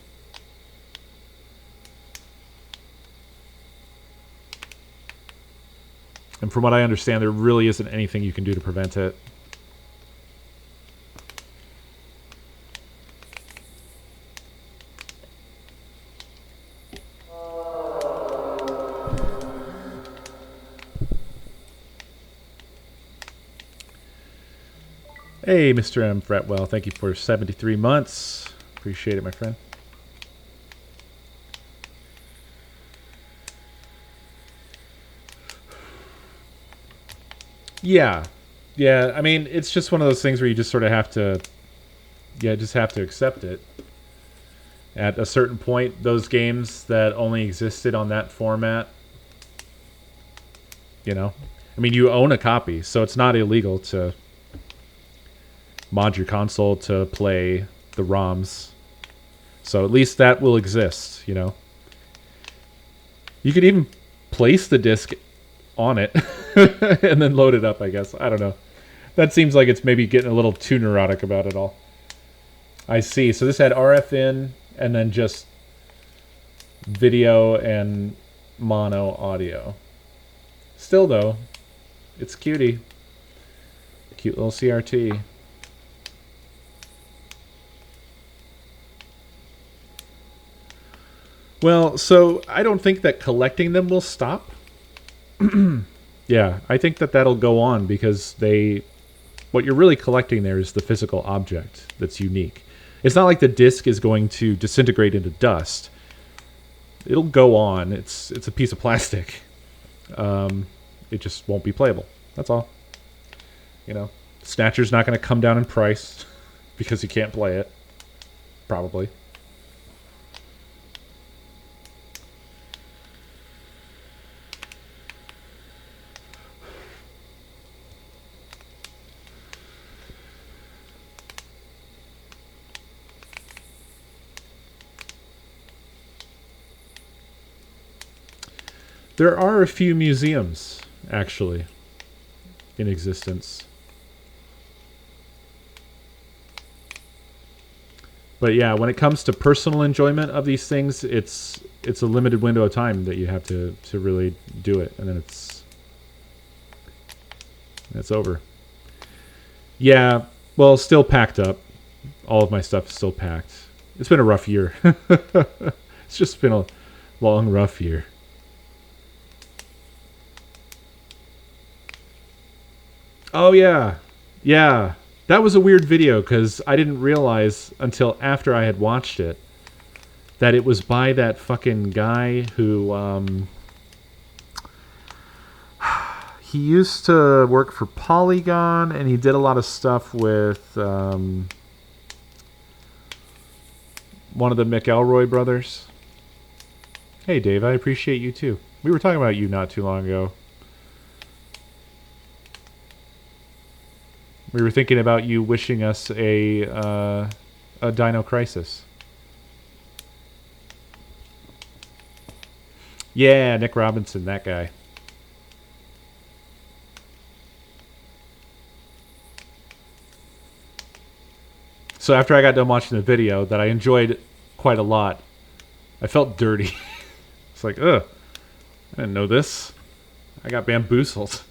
And from what I understand, there really isn't anything you can do to prevent it. Hey, Mr. M. Fretwell, thank you for 73 months. Appreciate it, my friend. Yeah. Yeah, I mean, it's just one of those things where you just sort of have to, just have to accept it. At a certain point, those games that only existed on that format, I mean, you own a copy, so it's not illegal to mod your console to play the ROMs. So at least that will exist. You could even place the disc on it and then load it up, I guess. I don't know. That seems like it's maybe getting a little too neurotic about it all. I see. So this had RF in and then just video and mono audio. Still, though, it's cutie. Cute little CRT. Well, so I don't think that collecting them will stop. Yeah, I think that that'll go on because what you're really collecting there is the physical object that's unique. It's not like the disc is going to disintegrate into dust. It'll go on. It's a piece of plastic. It just won't be playable. That's all. Snatcher's not going to come down in price because you can't play it. Probably. There are a few museums, actually, in existence. But yeah, when it comes to personal enjoyment of these things, it's a limited window of time that you have to really do it, and then it's over. Yeah, well, still packed up. All of my stuff is still packed. It's been a rough year. It's just been a long, rough year. Oh, yeah. Yeah. That was a weird video because I didn't realize until after I had watched it that it was by that fucking guy who, he used to work for Polygon and he did a lot of stuff with, one of the McElroy brothers. Hey, Dave, I appreciate you too. We were talking about you not too long ago. We were thinking about you wishing us a Dino Crisis. Yeah, Nick Robinson, that guy. So after I got done watching the video that I enjoyed quite a lot, I felt dirty. It's like, ugh, I didn't know this. I got bamboozled.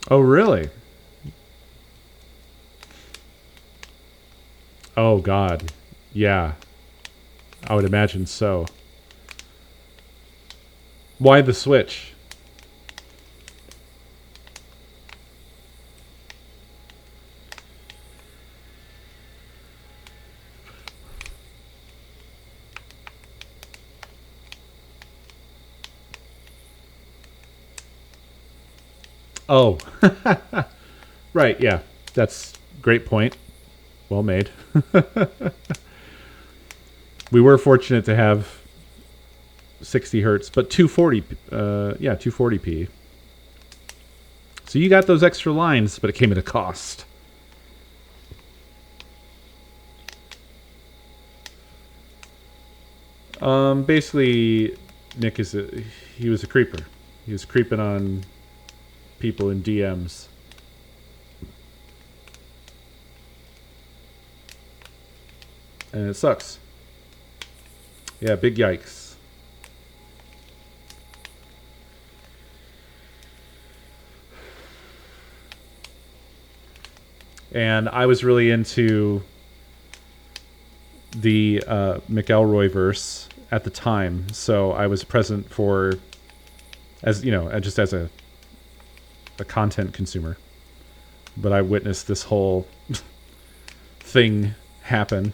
Oh, really? Oh, God. Yeah. I would imagine so. Why the Switch? Oh. Right, yeah. That's great point. Well made. We were fortunate to have 60 hertz, but 240, 240p. So you got those extra lines, but it came at a cost. Basically, Nick he was a creeper. He was creeping on people in DMs. And it sucks. Yeah, big yikes. And I was really into the McElroy verse at the time, so I was present for, as you know, just as a content consumer. But I witnessed this whole thing happen.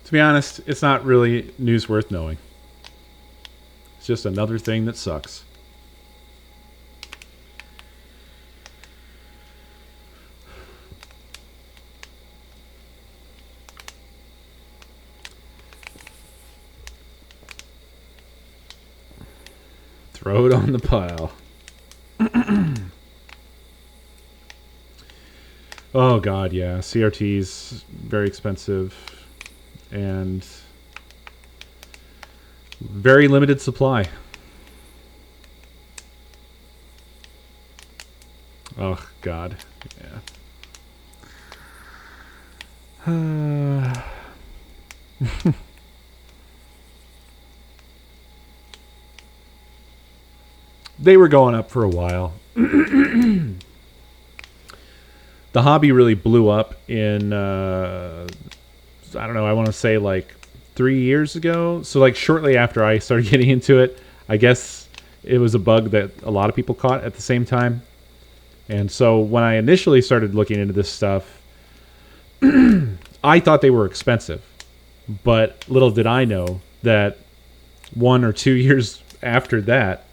To be honest, it's not really news worth knowing. It's just another thing that sucks. Throw it on the pile. Oh god, yeah. CRT's very expensive and very limited supply. Oh god, yeah. They were going up for a while. The hobby really blew up in, I don't know, I want to say like 3 years ago. So like shortly after I started getting into it, I guess it was a bug that a lot of people caught at the same time. And so when I initially started looking into this stuff, I thought they were expensive. But little did I know that 1 or 2 years after that,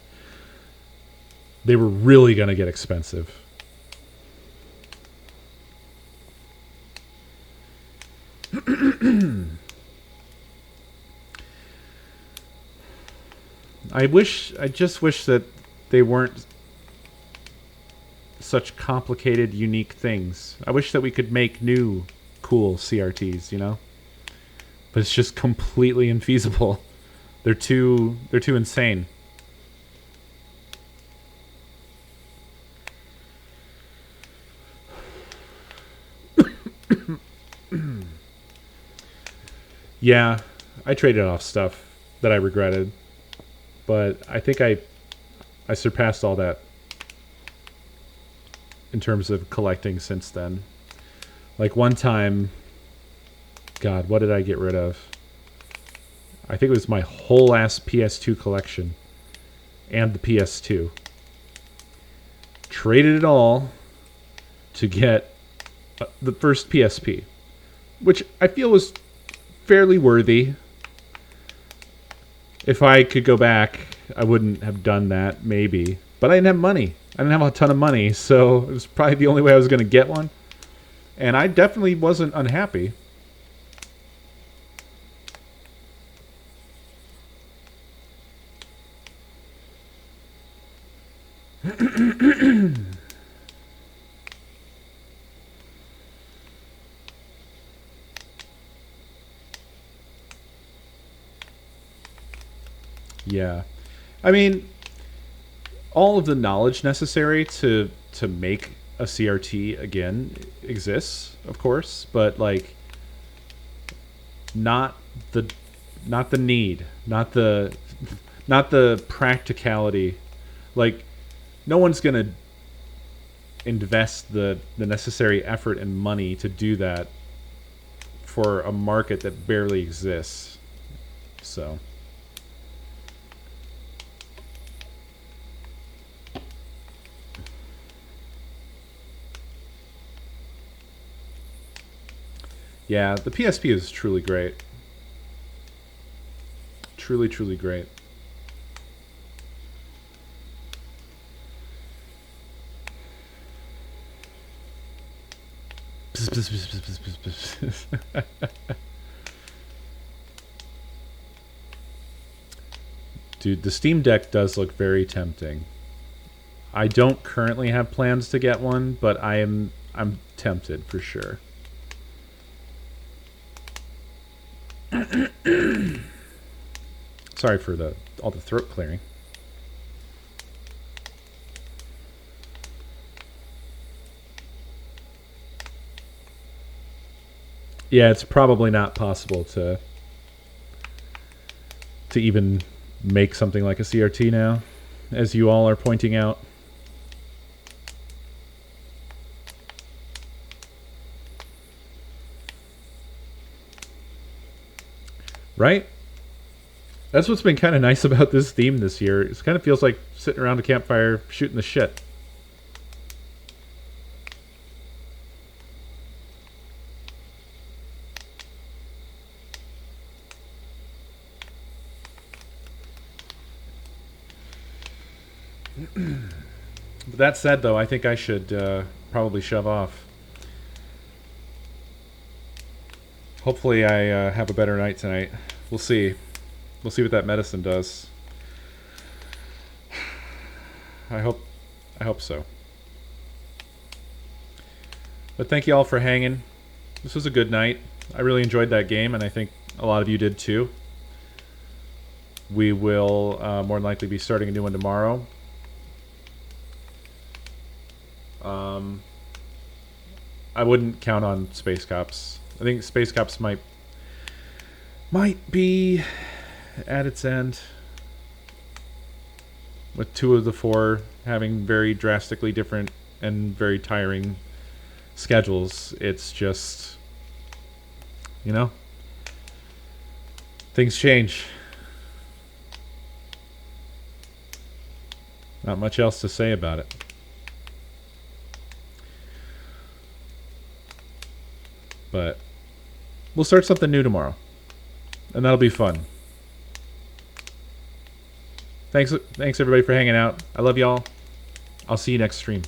they were really going to get expensive. I just wish that they weren't such complicated, unique things. I wish that we could make new, cool CRTs, you know? But it's just completely infeasible. They're too insane. Yeah, I traded off stuff that I regretted, but I think I surpassed all that in terms of collecting since then. Like one time, God, what did I get rid of? I think it was my whole ass PS2 collection and the PS2. Traded it all to get the first PSP, which I feel was fairly worthy. If I could go back, I wouldn't have done that, maybe. But I didn't have money. I didn't have a ton of money, so it was probably the only way I was going to get one. And I definitely wasn't unhappy. Yeah. I mean, all of the knowledge necessary to make a CRT again exists, of course, but like not the need, not the practicality. Like no one's going to invest the necessary effort and money to do that for a market that barely exists. So yeah, the PSP is truly great. Truly, truly great. Dude, the Steam Deck does look very tempting. I don't currently have plans to get one, but I'm tempted for sure. Sorry for all the throat clearing. Yeah, it's probably not possible to even make something like a CRT now, as you all are pointing out. Right? That's what's been kind of nice about this theme this year. It kind of feels like sitting around a campfire shooting the shit. But that said, though, I think I should probably shove off. Hopefully I have a better night tonight. We'll see. We'll see what that medicine does. I hope so. But thank you all for hanging. This was a good night. I really enjoyed that game, and I think a lot of you did too. We will more than likely be starting a new one tomorrow. I wouldn't count on Space Cops. I think Space Cops might be at its end, with 2 of the 4 having very drastically different and very tiring schedules. It's just, you know, things change. Not much else to say about it. But we'll start something new tomorrow, and that'll be fun. Thanks everybody for hanging out. I love y'all. I'll see you next stream.